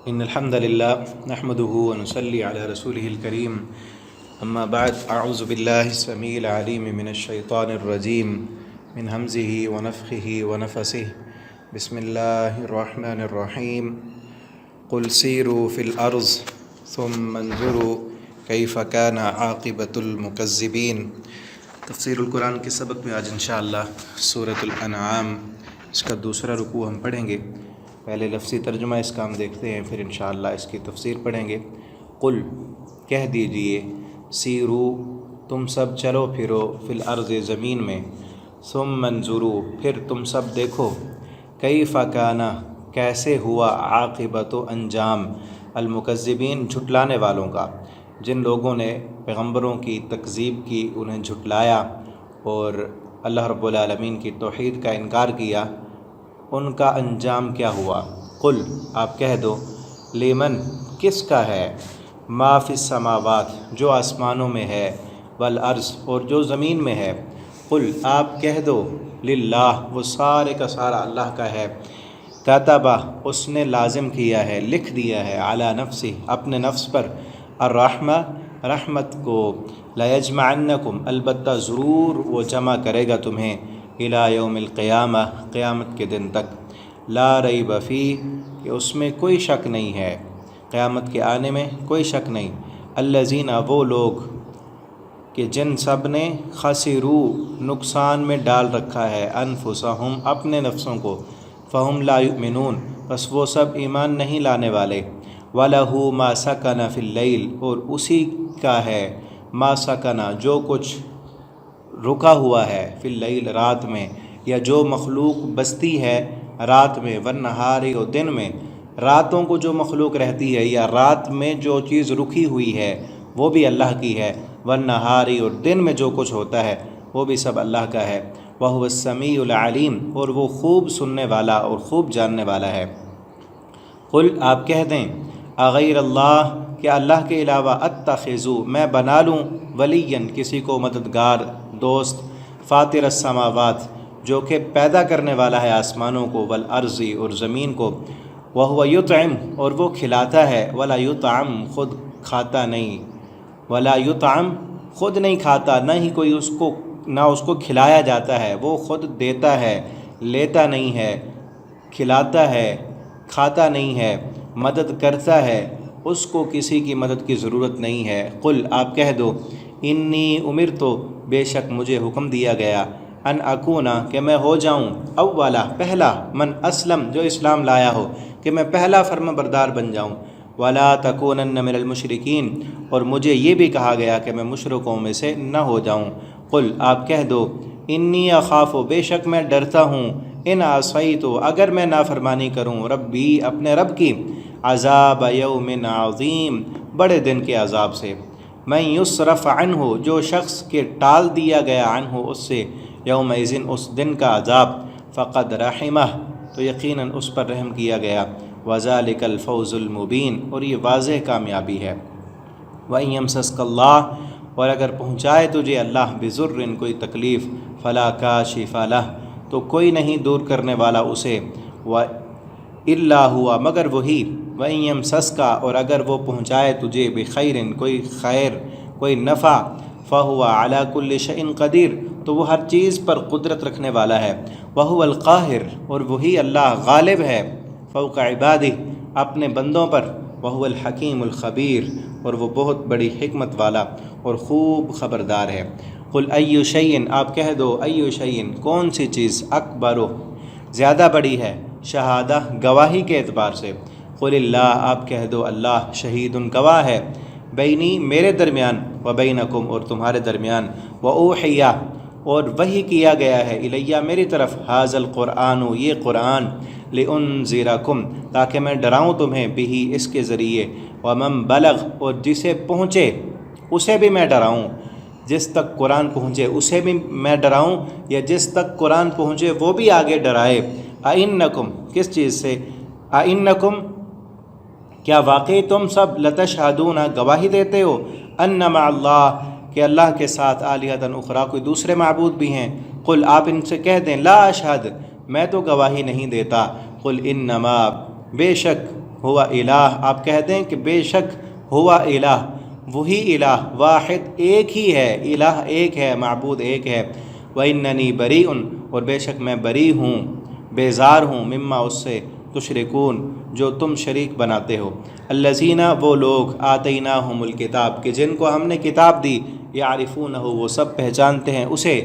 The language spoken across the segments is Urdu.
إن الحمد لله نحمده ونصلي على رسوله الكريم أما بعد أعوذ بالله السميع العليم من الشيطان الرجيم من همزه ونفخه ونفسه بسم الله الرحمن الرحيم قل سيروا في الأرض ثم انظروا كيف كان عاقبة المكذبين۔ تفسیر القرآن کے سبق میں آج انشاءاللہ سورۃ الانعام اس کا دوسرا رکوع ہم پڑھیں گے۔ پہلے لفظی ترجمہ اس کا ہم دیکھتے ہیں، پھر انشاءاللہ اس کی تفسیر پڑھیں گے۔ قل کہہ دیجئے، سیرو تم سب چلو پھرو، فی الارض زمین میں، ثم انظروا پھر تم سب دیکھو، کیف کان کیسے ہوا، عاقبت و انجام، المکذبین جھٹلانے والوں کا، جن لوگوں نے پیغمبروں کی تکذیب کی، انہیں جھٹلایا اور اللہ رب العالمین کی توحید کا انکار کیا، ان کا انجام کیا ہوا۔ قل آپ کہہ دو، لیمن کس کا ہے، ما فی السماوات جو آسمانوں میں ہے، والارض اور جو زمین میں ہے۔ قل آپ کہہ دو، للہ وہ سارے کا سارا اللہ کا ہے، کتبہ اس نے لازم کیا ہے، لکھ دیا ہے، علی نفسی اپنے نفس پر، الرحمہ رحمت کو، لیجمعنکم البتہ ضرور وہ جمع کرے گا تمہیں، الی یوم القیامہ قیامت کے دن تک، لا ریب فیہ کہ اس میں کوئی شک نہیں ہے، قیامت کے آنے میں کوئی شک نہیں۔ الذین وہ لوگ کہ جن سب نے خسروا نقصان میں ڈال رکھا ہے، انفسہم اپنے نفسوں کو، فہم لا یؤمنون بس وہ سب ایمان نہیں لانے والے۔ وَلَهُ مَا سَكَنَ فِي اللَّيْلِ اور اسی کا ہے، ما سکن جو کچھ رکا ہوا ہے، فی اللیل رات میں، یا جو مخلوق بستی ہے رات میں، والنہار اور دن میں، راتوں کو جو مخلوق رہتی ہے یا رات میں جو چیز رکی ہوئی ہے وہ بھی اللہ کی ہے، والنہار اور دن میں جو کچھ ہوتا ہے وہ بھی سب اللہ کا ہے، وَهُوَ السَّمِيعُ الْعَلِيمُ اور وہ خوب سننے والا اور خوب جاننے والا ہے۔ قل آپ کہہ دیں، اغیر اللہ کہ اللہ کے علاوہ، اتخذوا میں بنا لوں، ولین کسی کو مددگار، دوست، فاطر السماوات جو کہ پیدا کرنے والا ہے آسمانوں کو، والارض اور زمین کو، وہو یطعم اور وہ کھلاتا ہے، ولا یطعم خود کھاتا نہیں، ولا یطعم خود نہیں کھاتا، نہ ہی کوئی اس کو کھلایا جاتا ہے، وہ خود دیتا ہے، لیتا نہیں ہے، کھلاتا ہے، کھاتا نہیں ہے، مدد کرتا ہے، اس کو کسی کی مدد کی ضرورت نہیں ہے۔ قل آپ کہہ دو، انی امرتو بے شک مجھے حکم دیا گیا، ان اکونا کہ میں ہو جاؤں، اولا پہلا، من اسلم جو اسلام لایا ہو، کہ میں پہلا فرما بردار بن جاؤں، ولا تکونن من المشرکین اور مجھے یہ بھی کہا گیا کہ میں مشرکوں میں سے نہ ہو جاؤں۔ قل آپ کہہ دو، انی اخاف بے شک میں ڈرتا ہوں، ان عصیت اگر میں نافرمانی کروں، ربی اپنے رب کی، عذاب یوم عظیم بڑے دن کے عذاب سے، من یصرف عنہ جو شخص کے ٹال دیا گیا، عنہ اس سے، یومئذ اس دن کا عذاب، فقد رحمہ تو یقیناً اس پر رحم کیا گیا، وذالک الفوز المبین اور یہ واضح کامیابی ہے۔ وَإِن يَمْسَسْكَ اللَّهُ اور اگر پہنچائے تجھے اللہ بضر کوئی تکلیف، فلا کاشف لہ تو کوئی نہیں دور کرنے والا اسے، الا ہوا مگر وہی، وَإِن يَمْسَسْكَ اور اگر وہ پہنچائے تجھے بخیر کوئی خیر کوئی نفع، فَهُوَ عَلَى كُلِّ شَيْءٍ قَدِيرٌ تو وہ ہر چیز پر قدرت رکھنے والا ہے، وَهُوَ الْقَاهِرُ اور وہی اللہ غالب ہے، فوق عبادہ اپنے بندوں پر، وَهُوَ الْحَكِيمُ الْخَبِيرُ اور وہ بہت بڑی حکمت والا اور خوب خبردار ہے۔ قل ای شیء آپ کہہ دو، ای شیء کون سی چیز، اکبر زیادہ بڑی ہے، شہادہ گواہی کے اعتبار سے، قل اللہ آپ کہہ دو، اللہ شہید گواہ ہے، بینی میرے درمیان، و بینکم اور تمہارے درمیان، و اوحی اور وحی کیا گیا ہے، الیہ میری طرف، ھذا القرآن یہ قرآن، لانذرکم تاکہ میں ڈراؤں تمہیں، بہ اس کے ذریعے، ومن بلغ اور جسے پہنچے اسے بھی میں ڈراؤں، جس تک قرآن پہنچے اسے بھی میں ڈراؤں، یا جس تک قرآن پہنچے وہ بھی آگے ڈرائے۔ اَإِنَّکُمْ کس چیز سے، اَإِنَّکُمْ کیا واقعی تم سب، لتشہدون گواہی دیتے ہو، ان مع اللہ کہ اللہ کے ساتھ، آلہۃ اخری کوئی دوسرے معبود بھی ہیں، قل آپ ان سے کہہ دیں، لا اشہد میں تو گواہی نہیں دیتا، قل انما بے شک ہوا الہ، آپ کہہ دیں کہ بے شک ہوا الہ، وہی الہ، واحد ایک ہی ہے، الہ ایک ہے، معبود ایک ہے، وَإِنَّنِي بَرِيءٌ، اور بے شک میں بری ہوں، بیزار ہوں، مما اس سے، تشرکون جو تم شریک بناتے ہو، الذین وہ لوگ، آتیناہم الکتاب کہ جن کو ہم نے کتاب دی، یعرفونہ وہ سب پہچانتے ہیں اسے،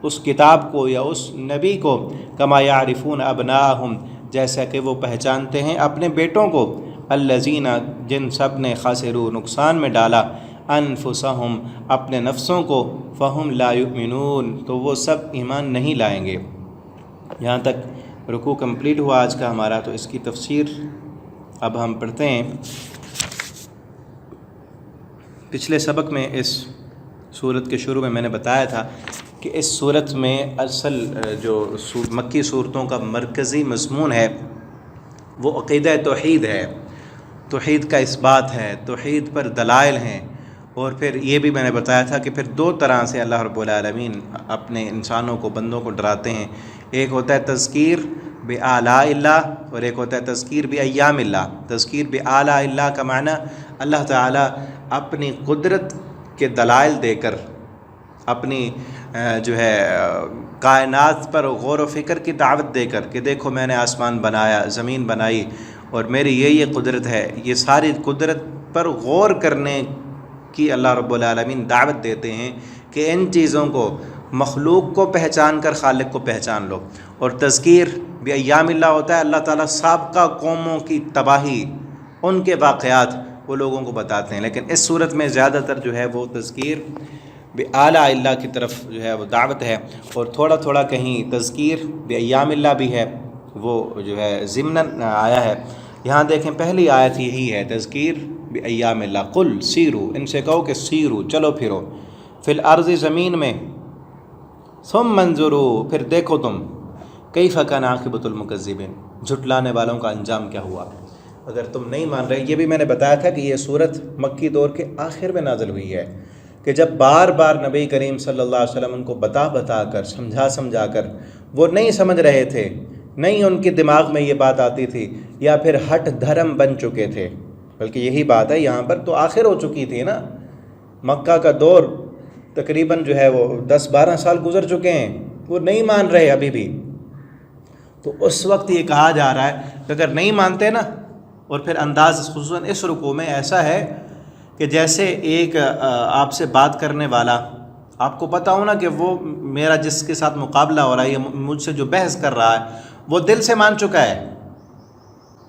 اس کتاب کو یا اس نبی کو، کما یعرفون ابناءہم جیسا کہ وہ پہچانتے ہیں اپنے بیٹوں کو، الذین جن سب نے خاسروا نقصان میں ڈالا، انفسہم اپنے نفسوں کو، فہم لا یؤمنون تو وہ سب ایمان نہیں لائیں گے۔ یہاں تک رکوع کمپلیٹ ہوا آج کا ہمارا، تو اس کی تفسیر اب ہم پڑھتے ہیں۔ پچھلے سبق میں اس سورت کے شروع میں نے بتایا تھا کہ اس سورت میں اصل جو مکی صورتوں کا مرکزی مضمون ہے وہ عقیدہ توحید ہے، توحید کا اثبات ہے، توحید پر دلائل ہیں، اور پھر یہ بھی میں نے بتایا تھا کہ پھر دو طرح سے اللہ رب العالمین اپنے انسانوں کو، بندوں کو ڈراتے ہیں، ایک ہوتا ہے تذکیر بآلاء اللہ، اور ایک ہوتا ہے تذکیر بایام اللہ۔ تذکیر بآلاء اللہ کا معنی اللہ تعالیٰ اپنی قدرت کے دلائل دے کر، اپنی جو ہے کائنات پر غور و فکر کی دعوت دے کر کہ دیکھو میں نے آسمان بنایا، زمین بنائی، اور میری یہ قدرت ہے، یہ ساری قدرت پر غور کرنے کی اللہ رب العالمین دعوت دیتے ہیں کہ ان چیزوں کو، مخلوق کو پہچان کر خالق کو پہچان لو۔ اور تذکیر بایام اللہ ہوتا ہے اللہ تعالیٰ سابقہ قوموں کی تباہی، ان کے واقعات وہ لوگوں کو بتاتے ہیں، لیکن اس صورت میں زیادہ تر جو ہے وہ تذکیر بآلاء اللہ کی طرف جو ہے وہ دعوت ہے، اور تھوڑا تھوڑا کہیں تذکیر بایام اللہ بھی ہے، وہ جو ہے ضمناً آیا ہے۔ یہاں دیکھیں پہلی آیت یہی ہے، تذکیر بایام اللہ، قل سیرو، ان سے کہو کہ سیرو چلو پھرو، فی الارض زمین میں، ثم انظروا پھر دیکھو تم، کیف کان عاقبۃ المکذبین جھٹلانے والوں کا انجام کیا ہوا۔ اگر تم نہیں مان رہے، یہ بھی میں نے بتایا تھا کہ یہ صورت مکی دور کے آخر میں نازل ہوئی ہے، کہ جب بار بار نبی کریم صلی اللہ علیہ وسلم ان کو بتا کر، سمجھا کر وہ نہیں سمجھ رہے تھے، نہیں ان کے دماغ میں یہ بات آتی تھی، یا پھر ہٹ دھرم بن چکے تھے، بلکہ یہی بات ہے یہاں پر تو آخر ہو چکی تھی نا، مکہ کا دور تقریباً جو ہے وہ 10-12 سال گزر چکے ہیں، وہ نہیں مان رہے ابھی بھی، تو اس وقت یہ کہا جا رہا ہے کہ اگر نہیں مانتے نا، اور پھر انداز خصوصاً اس رکوع میں ایسا ہے کہ جیسے ایک آپ سے بات کرنے والا، آپ کو پتہ ہو نا کہ وہ میرا جس کے ساتھ مقابلہ ہو رہا ہے، یہ مجھ سے جو بحث کر رہا ہے، وہ دل سے مان چکا ہے،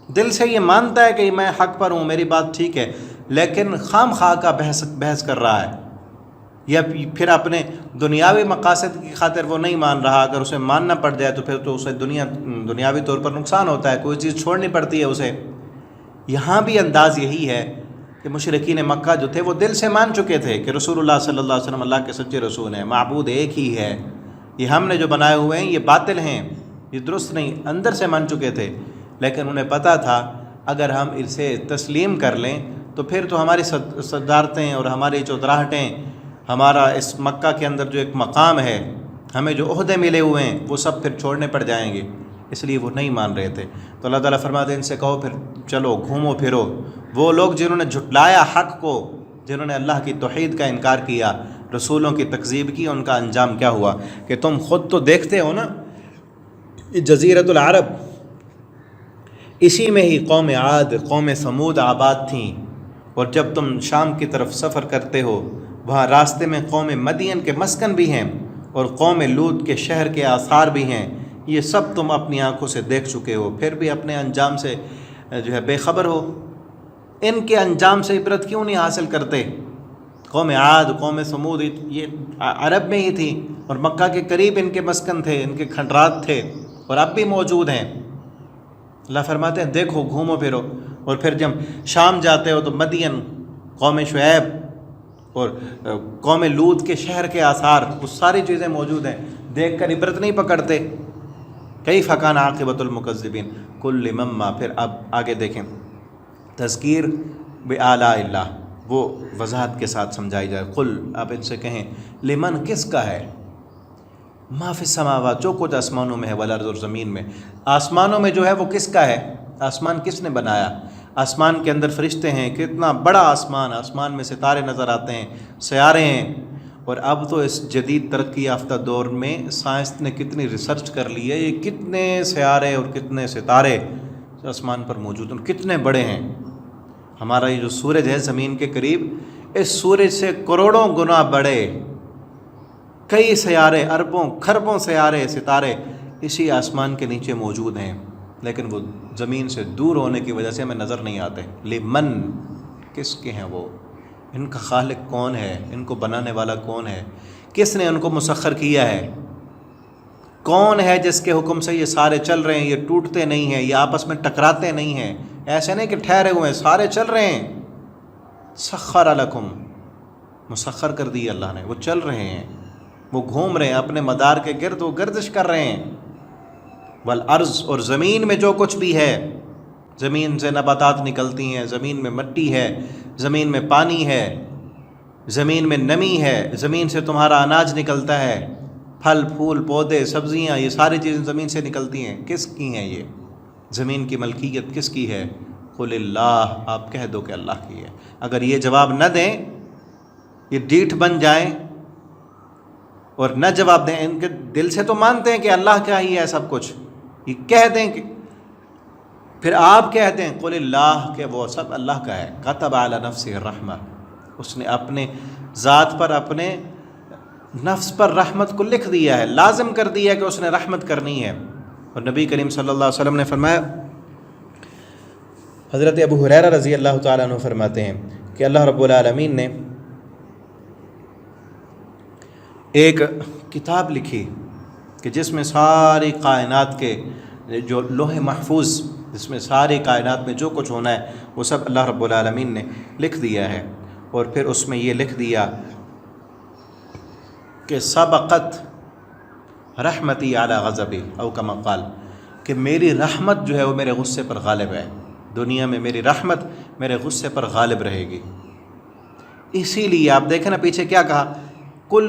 دل سے یہ مانتا ہے کہ میں حق پر ہوں، میری بات ٹھیک ہے، لیکن خام خواہ کا بحث کر رہا ہے، یا پھر اپنے دنیاوی مقاصد کی خاطر وہ نہیں مان رہا۔ اگر اسے ماننا پڑ جائے تو پھر تو اسے دنیاوی طور پر نقصان ہوتا ہے، کوئی چیز چھوڑنی پڑتی ہے اسے۔ یہاں بھی انداز یہی ہے کہ مشرکین مکہ جو تھے وہ دل سے مان چکے تھے کہ رسول اللہ صلی اللہ علیہ وسلم اللہ کے سچے رسول ہیں، معبود ایک ہی ہے، یہ ہم نے جو بنائے ہوئے ہیں یہ باطل ہیں، یہ درست نہیں، اندر سے مان چکے تھے، لیکن انہیں پتہ تھا اگر ہم اسے تسلیم کر لیں تو پھر تو ہماری صدارتیں اور ہماری چودراہٹیں، ہمارا اس مکہ کے اندر جو ایک مقام ہے، ہمیں جو عہدے ملے ہوئے ہیں، وہ سب پھر چھوڑنے پڑ جائیں گے، اس لیے وہ نہیں مان رہے تھے۔ تو اللہ تعالیٰ فرماتے ہیں ان سے کہو پھر چلو گھومو پھرو، وہ لوگ جنہوں نے جھٹلایا حق کو، جنہوں نے اللہ کی توحید کا انکار کیا، رسولوں کی تکذیب کی، ان کا انجام کیا ہوا کہ تم خود تو دیکھتے ہو نا، جزیرۃ العرب، اسی میں ہی قوم عاد، قوم ثمود آباد تھیں، اور جب تم شام کی طرف سفر کرتے ہو وہاں راستے میں قوم مدین کے مسکن بھی ہیں اور قوم لوط کے شہر کے آثار بھی ہیں، یہ سب تم اپنی آنکھوں سے دیکھ چکے ہو، پھر بھی اپنے انجام سے جو ہے بے خبر ہو۔ ان کے انجام سے عبرت کیوں نہیں حاصل کرتے؟ قوم عاد، قوم ثمود یہ عرب میں ہی تھی، اور مکہ کے قریب ان کے مسکن تھے، ان کے کھنڈرات تھے، اور اب بھی موجود ہیں۔ اللہ فرماتے ہیں دیکھو گھومو پھرو، اور پھر جب شام جاتے ہو تو مدین، قوم شعیب اور قوم لوط کے شہر کے آثار، وہ ساری چیزیں موجود ہیں، دیکھ کر عبرت نہیں پکڑتے۔ کیف کان عاقبۃ المکذبین کل لمما، پھر اب آگے دیکھیں، تذکیر بآلاء اللہ، وہ وضاحت کے ساتھ سمجھائی جائے۔ قل، آپ ان سے کہیں، لمن کس کا ہے، ما فی السماوات، جو کچھ آسمانوں میں ہے، والارض، اور زمین میں، آسمانوں میں جو ہے وہ کس کا ہے، آسمان کس نے بنایا، آسمان کے اندر فرشتے ہیں، کتنا بڑا آسمان، آسمان میں ستارے نظر آتے ہیں، سیارے ہیں۔ اور اب تو اس جدید ترقی یافتہ دور میں سائنس نے کتنی ریسرچ کر لی ہے، یہ کتنے سیارے اور کتنے ستارے آسمان پر موجود ہیں، کتنے بڑے ہیں۔ ہمارا یہ جو سورج ہے زمین کے قریب، اس سورج سے کروڑوں گنا بڑے کئی سیارے، اربوں کھربوں سیارے ستارے اسی آسمان کے نیچے موجود ہیں، لیکن وہ زمین سے دور ہونے کی وجہ سے ہمیں نظر نہیں آتے۔ لمن، کس کے ہیں وہ؟ ان کا خالق کون ہے؟ ان کو بنانے والا کون ہے؟ کس نے ان کو مسخر کیا ہے؟ کون ہے جس کے حکم سے یہ سارے چل رہے ہیں؟ یہ ٹوٹتے نہیں ہیں، یہ آپس میں ٹکراتے نہیں ہیں، ایسے نہیں کہ ٹھہرے ہوئے ہیں، سارے چل رہے ہیں۔ سخر لکم، مسخر کر دی اللہ نے، وہ چل رہے ہیں، وہ گھوم رہے ہیں اپنے مدار کے گرد، وہ گردش کر رہے ہیں۔ والارض، اور زمین میں جو کچھ بھی ہے، زمین سے نباتات نکلتی ہیں، زمین میں مٹی ہے، زمین میں پانی ہے، زمین میں نمی ہے، زمین سے تمہارا اناج نکلتا ہے، پھل پھول پودے سبزیاں، یہ ساری چیزیں زمین سے نکلتی ہیں۔ کس کی ہیں یہ؟ زمین کی ملکیت کس کی ہے؟ قل اللہ، آپ کہہ دو کہ اللہ کی ہے۔ اگر یہ جواب نہ دیں، یہ ڈیٹھ بن جائیں اور نہ جواب دیں، ان کے دل سے تو مانتے ہیں کہ اللہ کا ہی ہے سب کچھ، یہ کہہ دیں کہ پھر آپ کہہ دیں قل اللہ، کہ وہ سب اللہ کا ہے۔ کتب علی نفسہ الرحمہ، اس نے اپنے ذات پر، اپنے نفس پر رحمت کو لکھ دیا ہے، لازم کر دیا ہے کہ اس نے رحمت کرنی ہے۔ اور نبی کریم صلی اللہ علیہ وسلم نے فرمایا، حضرت ابو ہریرہ رضی اللہ تعالیٰ عنہ فرماتے ہیں کہ اللہ رب العالمین نے ایک کتاب لکھی کہ جس میں ساری کائنات کے جو لوح محفوظ، جس میں ساری کائنات میں جو کچھ ہونا ہے وہ سب اللہ رب العالمین نے لکھ دیا ہے۔ اور پھر اس میں یہ لکھ دیا کہ سبقت رحمتی علی غضبی، او کما قال، کہ میری رحمت جو ہے وہ میرے غصے پر غالب ہے، دنیا میں میری رحمت میرے غصے پر غالب رہے گی۔ اسی لیے آپ دیکھیں نا پیچھے کیا کہا، کل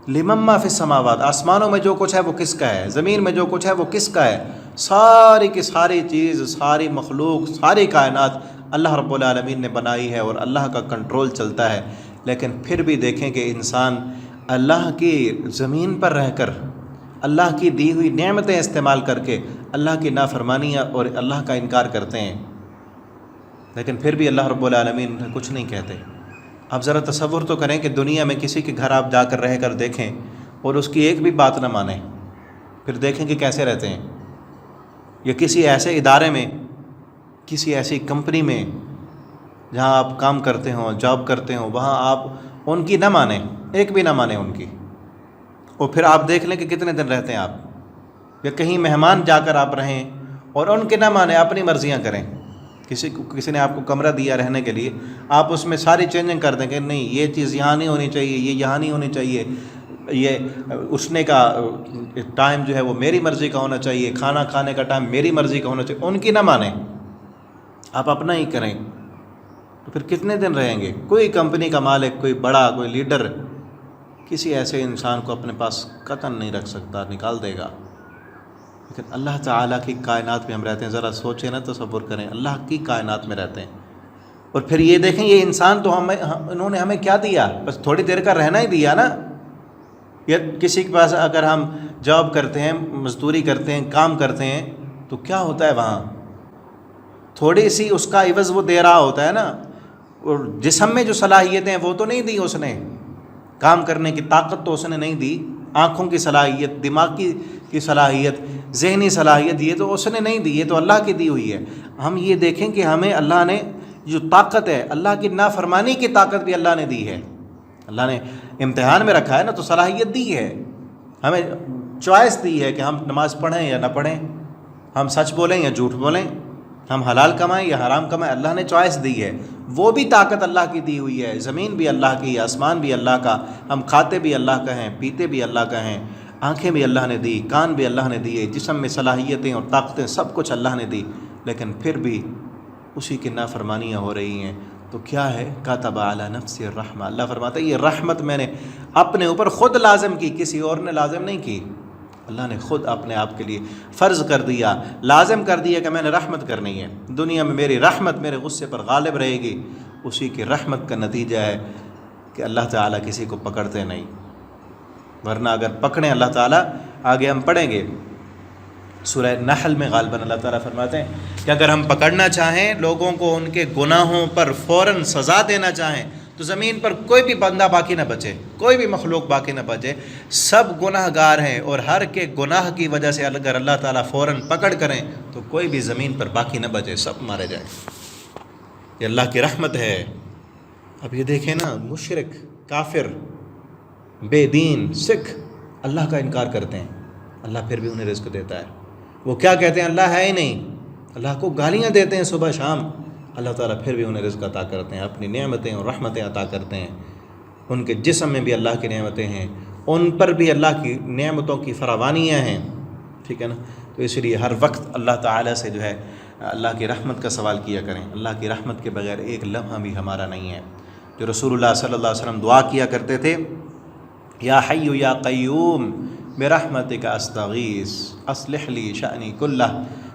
لمن ما فی السماوات، آسمانوں میں جو کچھ ہے وہ کس کا ہے، زمین میں جو کچھ ہے وہ کس کا ہے، ساری کی ساری چیز، ساری مخلوق، ساری کائنات اللہ رب العالمین نے بنائی ہے اور اللہ کا کنٹرول چلتا ہے۔ لیکن پھر بھی دیکھیں کہ انسان اللہ کی زمین پر رہ کر، اللہ کی دی ہوئی نعمتیں استعمال کر کے اللہ کی نافرمانیاں اور اللہ کا انکار کرتے ہیں، لیکن پھر بھی اللہ رب العالمین کچھ نہیں کہتے۔ آپ ذرا تصور تو کریں کہ دنیا میں کسی کے گھر آپ جا کر رہ کر دیکھیں اور اس کی ایک بھی بات نہ مانیں، پھر دیکھیں کہ کیسے رہتے ہیں۔ یا کسی ایسے ادارے میں، کسی ایسی کمپنی میں جہاں آپ کام کرتے ہوں، جاب کرتے ہوں، وہاں آپ ان کی نہ مانیں، ایک بھی نہ مانیں ان کی، اور پھر آپ دیکھ لیں کہ کتنے دن رہتے ہیں آپ۔ یا کہیں مہمان جا کر آپ رہیں اور ان کے نہ مانیں، اپنی مرضیاں کریں۔ کسی نے آپ کو کمرہ دیا رہنے کے لیے، آپ اس میں ساری چینجنگ کر دیں کہ نہیں یہ چیز یہاں نہیں ہونی چاہیے، یہ یہاں نہیں ہونی چاہیے، یہ اٹھنے کا ٹائم جو ہے وہ میری مرضی کا ہونا چاہیے، کھانا کھانے کا ٹائم میری مرضی کا ہونا چاہیے، ان کی نہ مانیں، آپ اپنا ہی کریں، تو پھر کتنے دن رہیں گے؟ کوئی کمپنی کا مالک، کوئی بڑا، کوئی لیڈر کسی ایسے انسان کو اپنے پاس قطعاً نہیں رکھ سکتا، نکال دے گا۔ لیکن اللہ تعالیٰ کی کائنات میں ہم رہتے ہیں، ذرا سوچیں نا، تصور کریں، اللہ کی کائنات میں رہتے ہیں، اور پھر یہ دیکھیں یہ انسان تو انہوں نے ہمیں کیا دیا؟ بس تھوڑی دیر کا رہنا ہی دیا نا۔ یا کسی کے پاس اگر ہم جاب کرتے ہیں، مزدوری کرتے ہیں، کام کرتے ہیں، تو کیا ہوتا ہے وہاں؟ تھوڑی سی اس کا عوض وہ دے رہا ہوتا ہے نا، اور جسم میں جو صلاحیتیں ہیں وہ تو نہیں دی اس نے، کام کرنے کی طاقت تو اس نے نہیں دی، آنکھوں کی صلاحیت، دماغ کی صلاحیت، ذہنی صلاحیت، یہ تو اس نے نہیں دی، یہ تو اللہ کی دی ہوئی ہے۔ ہم یہ دیکھیں کہ ہمیں اللہ نے جو طاقت ہے، اللہ کی نافرمانی کی طاقت بھی اللہ نے دی ہے، اللہ نے امتحان میں رکھا ہے نا، تو صلاحیت دی ہے، ہمیں چوائس دی ہے کہ ہم نماز پڑھیں یا نہ پڑھیں، ہم سچ بولیں یا جھوٹ بولیں، ہم حلال کمائیں یا حرام کمائیں، اللہ نے چوائس دی ہے۔ وہ بھی طاقت اللہ کی دی ہوئی ہے، زمین بھی اللہ کی ہے، آسمان بھی اللہ کا، ہم کھاتے بھی اللہ کا ہیں، پیتے بھی اللہ کا ہیں، آنکھیں بھی اللہ نے دی، کان بھی اللہ نے دیے، جسم میں صلاحیتیں اور طاقتیں سب کچھ اللہ نے دی، لیکن پھر بھی اسی کی نافرمانیاں ہو رہی ہیں۔ تو کیا ہے؟ کتب علی نفسہ الرحمہ، اللہ فرماتا ہے یہ رحمت میں نے اپنے اوپر خود لازم کی، کسی اور نے لازم نہیں کی۔ اللہ نے خود اپنے آپ کے لیے فرض کر دیا، لازم کر دیا کہ میں نے رحمت کرنی ہے، دنیا میں میری رحمت میرے غصے پر غالب رہے گی۔ اسی کی رحمت کا نتیجہ ہے کہ اللہ تعالیٰ کسی کو پکڑتے نہیں، ورنہ اگر پکڑیں اللہ تعالیٰ، آگے ہم پڑھیں گے سورہ نحل میں غالباً اللہ تعالیٰ فرماتے ہیں کہ اگر ہم پکڑنا چاہیں لوگوں کو ان کے گناہوں پر فوراً سزا دینا چاہیں تو زمین پر کوئی بھی بندہ باقی نہ بچے، کوئی بھی مخلوق باقی نہ بچے، سب گناہ گار ہیں، اور ہر کے گناہ کی وجہ سے اگر اللہ تعالیٰ فوراً پکڑ کریں تو کوئی بھی زمین پر باقی نہ بچے، سب مارے جائیں۔ یہ اللہ کی رحمت ہے۔ اب یہ دیکھیں نا، مشرک، کافر، بے دین، سکھ اللہ کا انکار کرتے ہیں، اللہ پھر بھی انہیں رزق دیتا ہے۔ وہ کیا کہتے ہیں؟ اللہ ہے ہی نہیں، اللہ کو گالیاں دیتے ہیں صبح شام، اللہ تعالیٰ پھر بھی انہیں رزق عطا کرتے ہیں، اپنی نعمتیں اور رحمتیں عطا کرتے ہیں۔ ان کے جسم میں بھی اللہ کی نعمتیں ہیں، ان پر بھی اللہ کی نعمتوں کی فراوانیاں ہیں، ٹھیک ہے نا۔ تو اس لیے ہر وقت اللہ تعالیٰ سے جو ہے اللہ کی رحمت کا سوال کیا کریں۔ اللہ کی رحمت کے بغیر ایک لمحہ بھی ہمارا نہیں ہے۔ جو رسول اللہ صلی اللہ علیہ وسلم دعا کیا کرتے تھے، یا حی یا قیوم برحمتک استغیث اصلح لی شأنی کلہ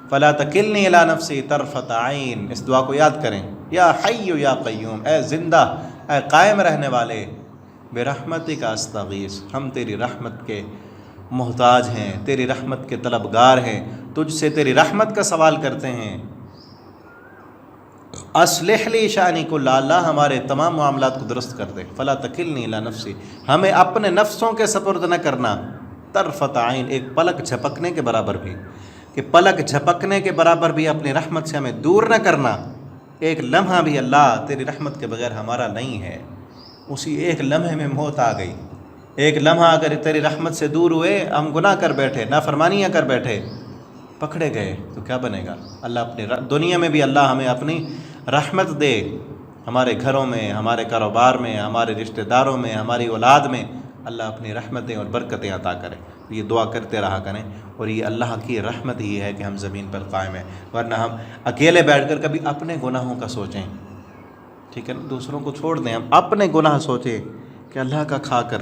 فلا تکلنی الی نفسی طرفۃ عین۔ اس دعا کو یاد کریں، یا حی یا قیوم، اے زندہ، اے قائم رہنے والے، برحمتک استغیث، ہم تیری رحمت کے محتاج ہیں، تیری رحمت کے طلبگار ہیں، تجھ سے تیری رحمت کا سوال کرتے ہیں۔ اصلح لی شأنی کلہ، اللہ ہمارے تمام معاملات کو درست کر دے، فلا تکلنی الی نفسی، ہمیں اپنے نفسوں کے سپرد نہ کرنا، طرفۃ عین، ایک پلک جھپکنے کے برابر بھی، کہ پلک جھپکنے کے برابر بھی اپنی رحمت سے ہمیں دور نہ کرنا۔ ایک لمحہ بھی اللہ تیری رحمت کے بغیر ہمارا نہیں ہے۔ اسی ایک لمحے میں موت آ گئی، ایک لمحہ اگر تیری رحمت سے دور ہوئے، ہم گناہ کر بیٹھے، نافرمانیاں کر بیٹھے، پکڑے گئے تو کیا بنے گا؟ اللہ اپنی دنیا میں بھی اللہ ہمیں اپنی رحمت دے، ہمارے گھروں میں، ہمارے کاروبار میں، ہمارے رشتہ داروں میں، ہماری اولاد میں اللہ اپنی رحمتیں اور برکتیں عطا کرے۔ یہ دعا کرتے رہا کریں، اور یہ اللہ کی رحمت ہی ہے کہ ہم زمین پر قائم ہیں، ورنہ ہم اکیلے بیٹھ کر کبھی اپنے گناہوں کا سوچیں، ٹھیک ہے نا، دوسروں کو چھوڑ دیں، ہم اپنے گناہ سوچیں کہ اللہ کا کھا کر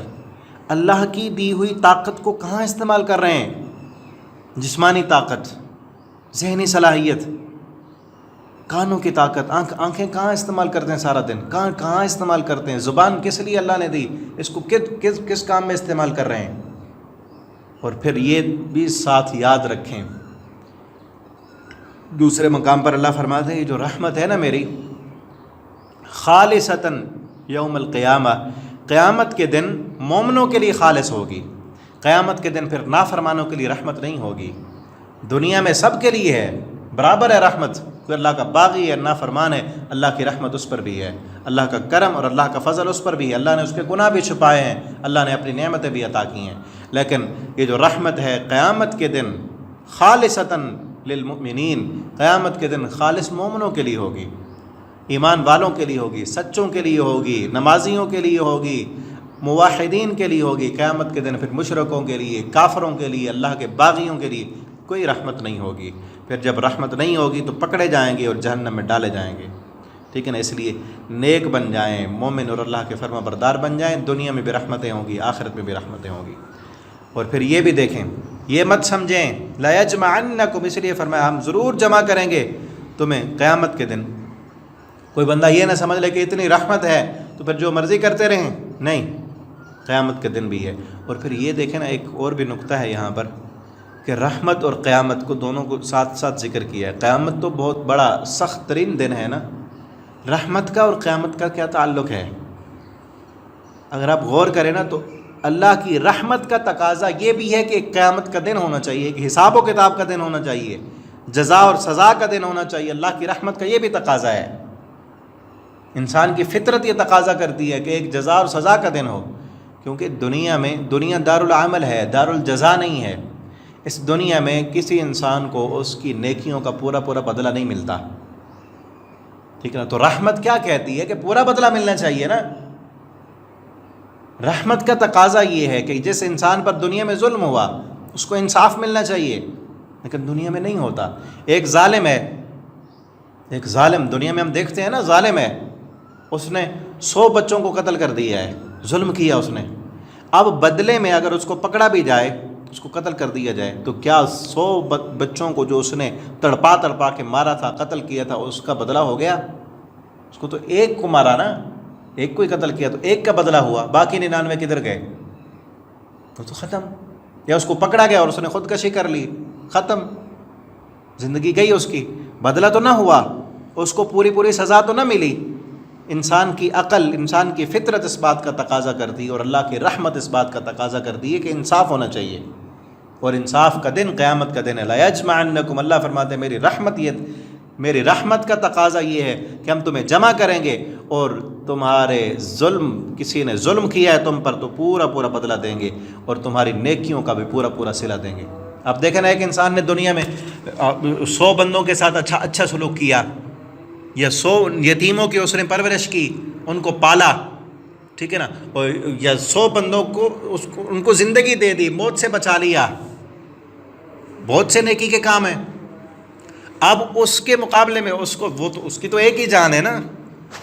اللہ کی دی ہوئی طاقت کو کہاں استعمال کر رہے ہیں؟ جسمانی طاقت، ذہنی صلاحیت، کانوں کی طاقت، آنکھیں کہاں استعمال کرتے ہیں سارا دن، کہاں استعمال کرتے ہیں؟ زبان کس لیے اللہ نے دی؟ اس کو کس کام میں استعمال کر رہے ہیں؟ اور پھر یہ بھی ساتھ یاد رکھیں، دوسرے مقام پر اللہ فرماتے ہیں یہ جو رحمت ہے نا میری، خالصتاً یوم القیامہ، قیامت کے دن مومنوں کے لیے خالص ہوگی، قیامت کے دن پھر نافرمانوں کے لیے رحمت نہیں ہوگی۔ دنیا میں سب کے لیے ہے، برابر ہے رحمت، کوئی اللہ کا باغی ہے، نافرمان ہے، اللہ کی رحمت اس پر بھی ہے، اللہ کا کرم اور اللہ کا فضل اس پر بھی ہے، اللہ نے اس کے گناہ بھی چھپائے ہیں، اللہ نے اپنی نعمتیں بھی عطا کی ہیں، لیکن یہ جو رحمت ہے قیامت کے دن خالصتاً للمؤمنین، قیامت کے دن خالص مومنوں کے لیے ہوگی، ایمان والوں کے لیے ہوگی، سچوں کے لیے ہوگی، نمازیوں کے لیے ہوگی، موحدین کے لیے ہوگی۔ قیامت کے دن پھر مشرکوں کے لیے، کافروں کے لیے، اللہ کے باغیوں کے لیے کوئی رحمت نہیں ہوگی۔ پھر جب رحمت نہیں ہوگی تو پکڑے جائیں گے اور جہنم میں ڈالے جائیں گے، ٹھیک ہے نا۔ اس لیے نیک بن جائیں، مومن اور اللہ کے فرما بردار بن جائیں، دنیا میں بھی رحمتیں ہوں گی، آخرت میں بھی رحمتیں ہوں گی۔ اور پھر یہ بھی دیکھیں، یہ مت سمجھیں لَيَجْمَعَنَّكُمْ، اس لیے فرمایا ہم ضرور جمع کریں گے تمہیں قیامت کے دن۔ کوئی بندہ یہ نہ سمجھ لے کہ اتنی رحمت ہے تو پھر جو مرضی کرتے رہیں، نہیں، قیامت کے دن بھی ہے۔ اور پھر یہ دیکھیں نا، ایک اور بھی نقطہ ہے یہاں پر کہ رحمت اور قیامت کو دونوں کو ساتھ ساتھ ذکر کیا ہے۔ قیامت تو بہت بڑا سخت ترین دن ہے نا، رحمت کا اور قیامت کا کیا تعلق ہے؟ اگر آپ غور کریں نا تو اللہ کی رحمت کا تقاضا یہ بھی ہے کہ قیامت کا دن ہونا چاہیے، کہ حساب و کتاب کا دن ہونا چاہیے، جزا اور سزا کا دن ہونا چاہیے۔ اللہ کی رحمت کا یہ بھی تقاضا ہے، انسان کی فطرت یہ تقاضا کرتی ہے کہ ایک جزا اور سزا کا دن ہو، کیونکہ دنیا دار العمل ہے، دار الجزا نہیں ہے۔ اس دنیا میں کسی انسان کو اس کی نیکیوں کا پورا بدلہ نہیں ملتا، ٹھیک ہے نا۔ تو رحمت کیا کہتی ہے کہ پورا بدلہ ملنا چاہیے نا۔ رحمت کا تقاضا یہ ہے کہ جس انسان پر دنیا میں ظلم ہوا اس کو انصاف ملنا چاہیے، لیکن دنیا میں نہیں ہوتا۔ ایک ظالم ہے، ایک ظالم دنیا میں ہم دیکھتے ہیں نا، ظالم ہے، اس نے 100 بچوں کو قتل کر دیا ہے، ظلم کیا اس نے۔ اب بدلے میں اگر اس کو پکڑا بھی جائے اس کو قتل کر دیا جائے، تو کیا 100 بچوں کو جو اس نے تڑپا تڑپا کے مارا تھا، قتل کیا تھا، اس کا بدلہ ہو گیا؟ اس کو تو ایک کو مارا نا، ایک کو ہی قتل کیا، تو ایک کا بدلہ ہوا، باقی 99 کدھر گئے؟ تو ختم۔ یا اس کو پکڑا گیا اور اس نے خودکشی کر لی، ختم، زندگی گئی اس کی، بدلہ تو نہ ہوا، اس کو پوری سزا تو نہ ملی۔ انسان کی عقل، انسان کی فطرت اس بات کا تقاضا کرتی ہے، اور اللہ کی رحمت اس بات کا تقاضا کرتی ہے کہ انصاف ہونا چاہیے، اور انصاف کا دن قیامت کا دن ہے۔ لا یجمعنکم، اللہ فرماتے ہیں میری رحمت کا تقاضا یہ ہے کہ ہم تمہیں جمع کریں گے، اور تمہارے کسی نے ظلم کیا ہے تم پر تو پورا بدلہ دیں گے، اور تمہاری نیکیوں کا بھی پورا صلہ دیں گے۔ اب دیکھیں نا، ایک انسان نے دنیا میں 100 بندوں کے ساتھ اچھا سلوک کیا، یا 100 یتیموں کی اس نے پرورش کی، ان کو پالا، ٹھیک ہے نا، یا 100 بندوں کو ان کو زندگی دے دی، موت سے بچا لیا، بہت سے نیکی کے کام ہیں۔ اب اس کے مقابلے میں اس کی تو ایک ہی جان ہے نا،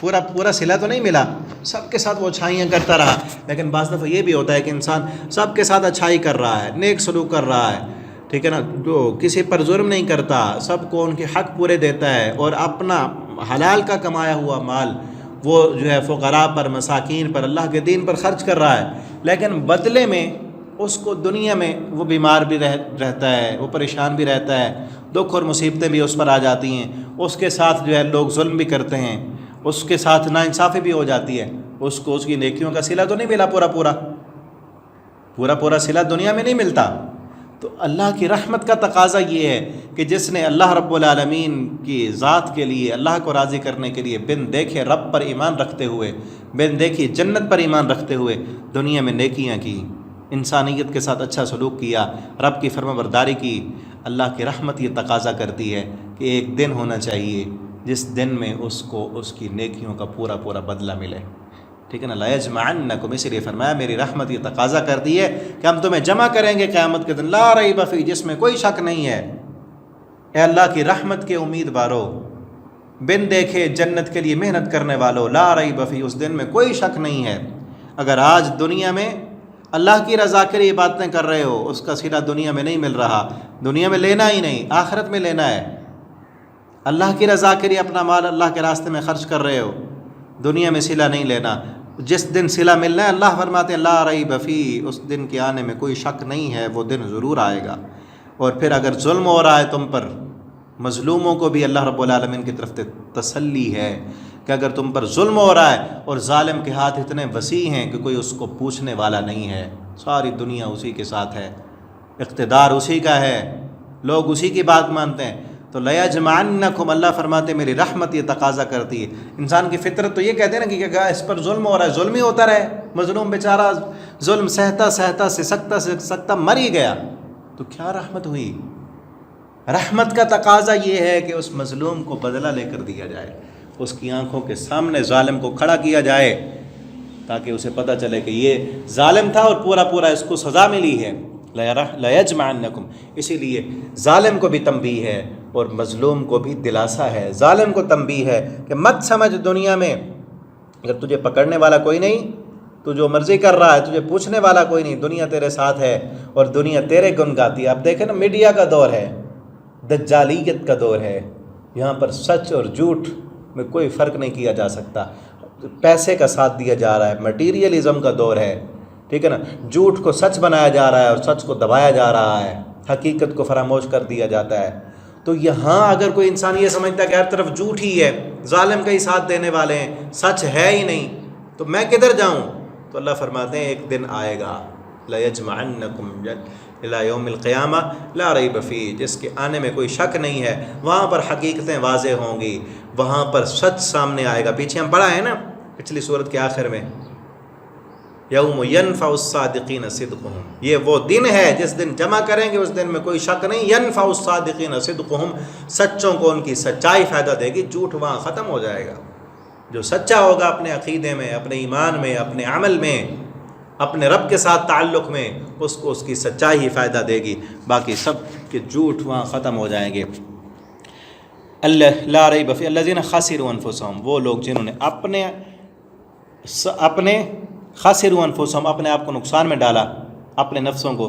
پورا صلہ تو نہیں ملا، سب کے ساتھ وہ اچھائیاں کرتا رہا۔ لیکن بعض دفعہ یہ بھی ہوتا ہے کہ انسان سب کے ساتھ اچھائی کر رہا ہے، نیک سلوک کر رہا ہے، ٹھیک ہے نا، جو کسی پر ظلم نہیں کرتا، سب کو ان کے حق پورے دیتا ہے، اور اپنا حلال کا کمایا ہوا مال وہ جو ہے فقراء پر، مساکین پر، اللہ کے دین پر خرچ کر رہا ہے، لیکن بدلے میں اس کو دنیا میں وہ بیمار بھی رہتا ہے، وہ پریشان بھی رہتا ہے، دکھ اور مصیبتیں بھی اس پر آ جاتی ہیں، اس کے ساتھ جو ہے لوگ ظلم بھی کرتے ہیں، اس کے ساتھ ناانصافی بھی ہو جاتی ہے، اس کو اس کی نیکیوں کا صلہ تو نہیں ملا، پورا صلہ دنیا میں نہیں ملتا۔ تو اللہ کی رحمت کا تقاضا یہ ہے کہ جس نے اللہ رب العالمین کی ذات کے لیے، اللہ کو راضی کرنے کے لیے، بن دیکھے رب پر ایمان رکھتے ہوئے، بن دیکھی جنت پر ایمان رکھتے ہوئے دنیا میں نیکیاں کی، انسانیت کے ساتھ اچھا سلوک کیا، رب کی فرما برداری کی، اللہ کی رحمت یہ تقاضا کرتی ہے کہ ایک دن ہونا چاہیے جس دن میں اس کو اس کی نیکیوں کا پورا بدلہ ملے، ٹھیک ہے نا۔ لا یجمعنکم، اس لیے فرمایا میری رحمت یہ تقاضا کرتی ہے کہ ہم تمہیں جمع کریں گے قیامت کے دن، لا ریب فی، جس میں کوئی شک نہیں ہے۔ اے اللہ کی رحمت کے امیدوارو، بن دیکھے جنت کے لیے محنت کرنے والو، لا ریب فی، اس دن میں کوئی شک نہیں ہے۔ اگر آج دنیا میں اللہ کی رضا کے لیے باتیں کر رہے ہو، اس کا صلہ دنیا میں نہیں مل رہا، دنیا میں لینا ہی نہیں، آخرت میں لینا ہے۔ اللہ کی رضا کے لیے اپنا مال اللہ کے راستے میں خرچ کر رہے ہو، دنیا میں صلہ نہیں لینا، جس دن صلہ ملنا ہے اللہ فرماتے ہیں لا ریب فی، اس دن کے آنے میں کوئی شک نہیں ہے، وہ دن ضرور آئے گا۔ اور پھر اگر ظلم ہو رہا ہے تم پر، مظلوموں کو بھی اللہ رب العالمین کی طرف سے تسلی ہے کہ اگر تم پر ظلم ہو رہا ہے اور ظالم کے ہاتھ اتنے وسیع ہیں کہ کوئی اس کو پوچھنے والا نہیں ہے، ساری دنیا اسی کے ساتھ ہے، اقتدار اسی کا ہے، لوگ اسی کی بات مانتے ہیں، تو لیجمعنکم، اللہ فرماتے میری رحمت یہ تقاضا کرتی ہے۔ انسان کی فطرت تو یہ کہتے ہیں نا کہ اس پر ظلم ہو رہا ہے، ظلم ہی ہوتا رہے، مظلوم بیچارہ ظلم سہتا سکتا مر ہی گیا، تو کیا رحمت ہوئی؟ رحمت کا تقاضا یہ ہے کہ اس مظلوم کو بدلہ لے کر دیا جائے، اس کی آنکھوں کے سامنے ظالم کو کھڑا کیا جائے، تاکہ اسے پتہ چلے کہ یہ ظالم تھا اور پورا اس کو سزا ملی ہے۔ لا یجمعنکم، اسی لیے ظالم کو بھی تنبیہ ہے اور مظلوم کو بھی دلاسا ہے۔ ظالم کو تنبیہ ہے کہ مت سمجھ دنیا میں اگر تجھے پکڑنے والا کوئی نہیں، تو جو مرضی کر رہا ہے، تجھے پوچھنے والا کوئی نہیں، دنیا تیرے ساتھ ہے اور دنیا تیرے گن گاتی ہے۔ اب دیکھیں نا، میڈیا کا دور ہے، دجالیت کا دور ہے، یہاں پر سچ اور جھوٹ میں کوئی فرق نہیں کیا جا سکتا، پیسے کا ساتھ دیا جا رہا ہے، مٹیریلزم کا دور ہے، ٹھیک ہے نا، جھوٹ کو سچ بنایا جا رہا ہے اور سچ کو دبایا جا رہا ہے، حقیقت کو فراموش کر دیا جاتا ہے۔ تو یہاں اگر کوئی انسان یہ سمجھتا ہے کہ ہر طرف جھوٹ ہی ہے، ظالم کا ہی ساتھ دینے والے ہیں، سچ ہے ہی نہیں، تو میں کدھر جاؤں؟ تو اللہ فرماتے ہیں ایک دن آئے گا، لَيَجْمَعَنَّكُمْ إِلَىٰ يَوْمِ الْقِيَامَةِ لَا رَيْبَ فِيهِ، جس کے آنے میں کوئی شک نہیں ہے، وہاں پر حقیقتیں واضح ہوں گی، وہاں پر سچ سامنے آئے گا۔ پیچھے ہم پڑھا ہے نا پچھلی سورت کے آخر میں، یوم ینفع الصادقین صدقہم، یہ وہ دن ہے جس دن جمع کریں گے، اس دن میں کوئی شک نہیں، ینفع الصادقین صدقہم، سچوں کو ان کی سچائی فائدہ دے گی، جھوٹ وہاں ختم ہو جائے گا۔ جو سچا ہوگا اپنے عقیدے میں، اپنے ایمان میں، اپنے عمل میں، اپنے رب کے ساتھ تعلق میں، اس کو اس کی سچائی ہی فائدہ دے گی، باقی سب کے جھوٹ وہاں ختم ہو جائیں گے۔ لا ریب فی الذین خسروا انفسہم، وہ لوگ جنہوں نے اپنے خسروا انفسہم، اپنے آپ کو نقصان میں ڈالا، اپنے نفسوں کو،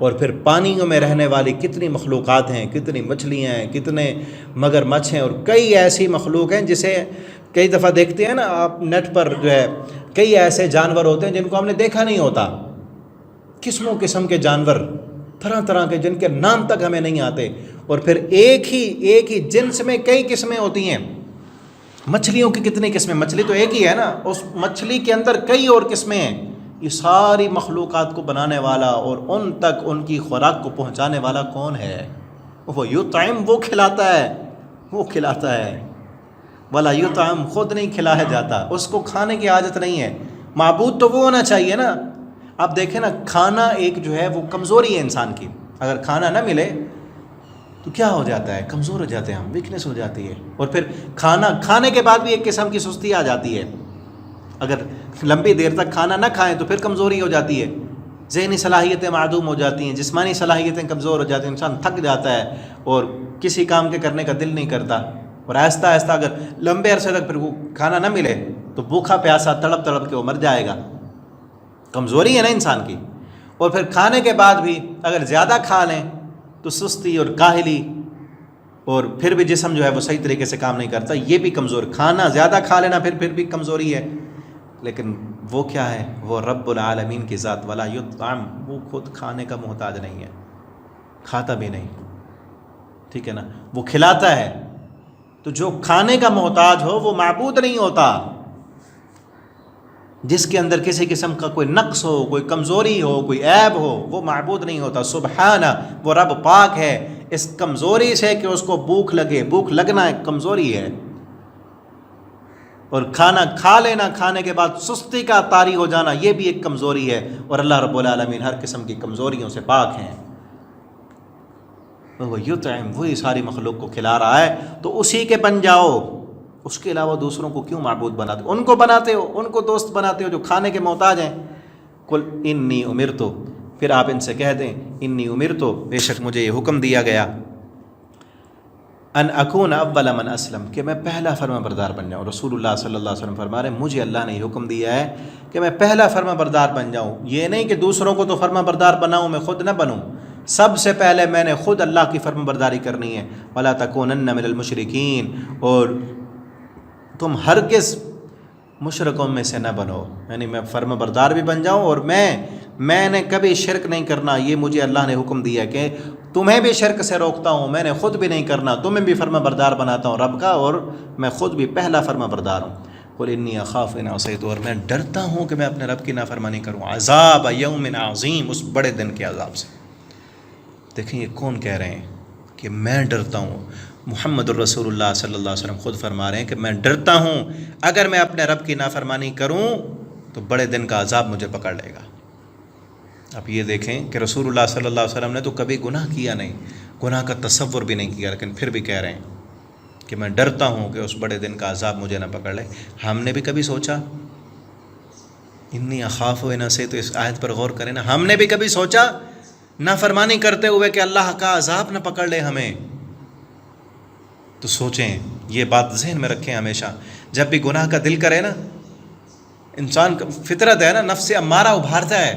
اور پھر پانیوں میں رہنے والی کتنی مخلوقات ہیں، کتنی مچھلیاں ہیں، کتنے مگر مچھ ہیں، اور کئی ایسی مخلوق ہیں جسے کئی دفعہ دیکھتے ہیں نا آپ نیٹ پر، جو ہے کئی ایسے جانور ہوتے ہیں جن کو ہم نے دیکھا نہیں ہوتا، قسموں قسم کے جانور، طرح طرح کے، جن کے نام تک ہمیں نہیں آتے، اور پھر ایک ہی جنس میں کئی قسمیں ہوتی ہیں۔ مچھلیوں کی کتنی قسمیں، مچھلی تو ایک ہی ہے نا، اس مچھلی کے اندر کئی اور قسمیں ہیں۔ یہ ساری مخلوقات کو بنانے والا اور ان تک ان کی خوراک کو پہنچانے والا کون ہے؟ وہ یطعم، وہ کھلاتا ہے، ولا یطعم، خود نہیں کھلایا جاتا، اس کو کھانے کی حاجت نہیں ہے۔ معبود تو وہ ہونا چاہیے نا۔ آپ دیکھیں نا، کھانا ایک جو ہے وہ کمزوری ہے انسان کی، اگر کھانا نہ ملے تو کیا ہو جاتا ہے؟ کمزور ہو جاتے ہیں ہم، ویکنیس ہو جاتی ہے، اور پھر کھانے کے بعد بھی ایک قسم کی سستی آ جاتی ہے۔ اگر لمبی دیر تک کھانا نہ کھائیں تو پھر کمزوری ہو جاتی ہے، ذہنی صلاحیتیں معدوم ہو جاتی ہیں، جسمانی صلاحیتیں کمزور ہو جاتی ہیں، انسان تھک جاتا ہے اور کسی کام کے کرنے کا دل نہیں کرتا، اور آہستہ آہستہ اگر لمبے عرصے تک پھر وہ کھانا نہ ملے تو بھوکھا پیاسا تڑپ تڑپ کے وہ مر جائے گا۔ کمزوری ہے نا انسان کی۔ اور پھر کھانے کے بعد بھی اگر زیادہ کھا لیں تو سستی اور کاہلی، اور پھر بھی جسم جو ہے وہ صحیح طریقے سے کام نہیں کرتا، یہ بھی کمزور۔ کھانا زیادہ کھا لینا پھر بھی کمزوری ہے، لیکن وہ کیا ہے؟ وہ رب العالمین کی ذات، ولا یطعم، وہ خود کھانے کا محتاج نہیں ہے، کھاتا بھی نہیں، ٹھیک ہے نا، وہ کھلاتا ہے۔ تو جو کھانے کا محتاج ہو وہ معبود نہیں ہوتا، جس کے اندر کسی قسم کا کوئی نقص ہو، کوئی کمزوری ہو، کوئی عیب ہو، وہ معبود نہیں ہوتا۔ سبحانہ، وہ رب پاک ہے اس کمزوری سے کہ اس کو بھوک لگے۔ بھوک لگنا ایک کمزوری ہے، اور کھانا کھا لینا، کھانے کے بعد سستی کا طاری ہو جانا، یہ بھی ایک کمزوری ہے، اور اللہ رب العالمین ہر قسم کی کمزوریوں سے پاک ہیں۔ وہ یطعم، وہی ساری مخلوق کو کھلا رہا ہے، تو اسی کے بن جاؤ، اس کے علاوہ دوسروں کو کیوں معبود بناتے ہو؟ ان کو بناتے ہو، ان کو دوست بناتے ہو جو کھانے کے محتاج ہیں۔ قل انی امرت، پھر آپ ان سے کہہ دیں انی امرت، بے شک مجھے یہ حکم دیا گیا، ان اکون اول من اسلم، کہ میں پہلا فرما بردار بن جاؤں۔ رسول اللہ صلی اللہ علیہ وسلم فرما رہے ہیں مجھے اللہ نے یہ حکم دیا ہے کہ میں پہلا فرما بردار بن جاؤں، یہ نہیں کہ دوسروں کو تو فرما بردار بناؤں، میں خود نہ بنوں، سب سے پہلے میں نے خود اللہ کی فرما برداری کرنی ہے۔ ولا تکونن من المشرکین، اور تم ہرگز مشرکوں میں سے نہ بنو، یعنی میں فرما بردار بھی بن جاؤں، اور میں نے کبھی شرک نہیں کرنا، یہ مجھے اللہ نے حکم دیا کہ تمہیں بھی شرک سے روکتا ہوں، میں نے خود بھی نہیں کرنا، تمہیں بھی فرما بردار بناتا ہوں رب کا، اور میں خود بھی پہلا فرما بردار ہوں۔ قل انی اخاف ان عصیت، اور میں ڈرتا ہوں کہ میں اپنے رب کی نافرمانی کروں، عذاب یوم عظیم، اس بڑے دن کے عذاب سے۔ دیکھیں یہ کون کہہ رہے ہیں کہ میں ڈرتا ہوں؟ محمد الرسول اللہ صلی اللہ علیہ وسلم خود فرما رہے ہیں کہ میں ڈرتا ہوں اگر میں اپنے رب کی نافرمانی کروں تو بڑے دن کا عذاب مجھے پکڑ لے گا۔ اب یہ دیکھیں کہ رسول اللہ صلی اللہ علیہ وسلم نے تو کبھی گناہ کیا نہیں، گناہ کا تصور بھی نہیں کیا، لیکن پھر بھی کہہ رہے ہیں کہ میں ڈرتا ہوں کہ اس بڑے دن کا عذاب مجھے نہ پکڑ لے۔ ہم نے بھی کبھی سوچا، انی اخاف ان عصیت، تو اس آیت پر غور کریں نا، ہم نے بھی کبھی سوچا نافرمانی کرتے ہوئے کہ اللہ کا عذاب نہ پکڑ لے ہمیں؟ تو سوچیں، یہ بات ذہن میں رکھیں ہمیشہ، جب بھی گناہ کا دل کرے نا، انسان کا فطرت ہے نا، نفس امارہ ابھارتا ہے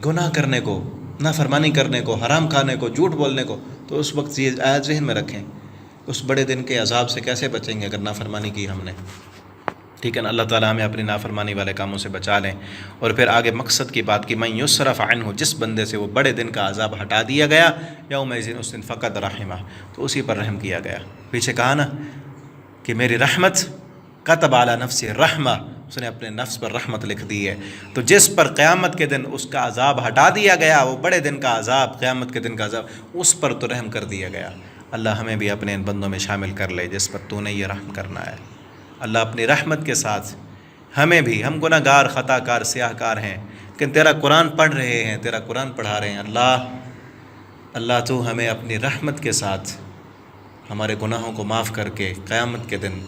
گناہ کرنے کو، نافرمانی کرنے کو، حرام کھانے کو، جھوٹ بولنے کو، تو اس وقت یہ آیت ذہن میں رکھیں، اس بڑے دن کے عذاب سے کیسے بچیں گے اگر نافرمانی کی ہم نے، ٹھیک ہے نا۔ اللہ تعالیٰ ہمیں اپنی نافرمانی والے کاموں سے بچا لیں۔ اور پھر آگے مقصد کی بات کی، من یصرف عنہ، جس بندے سے وہ بڑے دن کا عذاب ہٹا دیا گیا، یومئذ، اس دن، فقد رحمہ، تو اسی پر رحم کیا گیا۔ پیچھے کہا نا کہ میری رحمت، کتب علی نفسہ الرحمہ، اس نے اپنے نفس پر رحمت لکھ دی ہے، تو جس پر قیامت کے دن اس کا عذاب ہٹا دیا گیا، وہ بڑے دن کا عذاب، قیامت کے دن کا عذاب، اس پر تو رحم کر دیا گیا۔ اللہ ہمیں بھی اپنے ان بندوں میں شامل کر لے جس پر تو نے یہ رحم کرنا ہے۔ اللہ اپنی رحمت کے ساتھ ہمیں بھی، ہم گناہ گار، خطا کار، سیاہ کار ہیں، لیکن تیرا قرآن پڑھ رہے ہیں، تیرا قرآن پڑھا رہے ہیں، اللہ تو ہمیں اپنی رحمت کے ساتھ ہمارے گناہوں کو معاف کر کے قیامت کے دن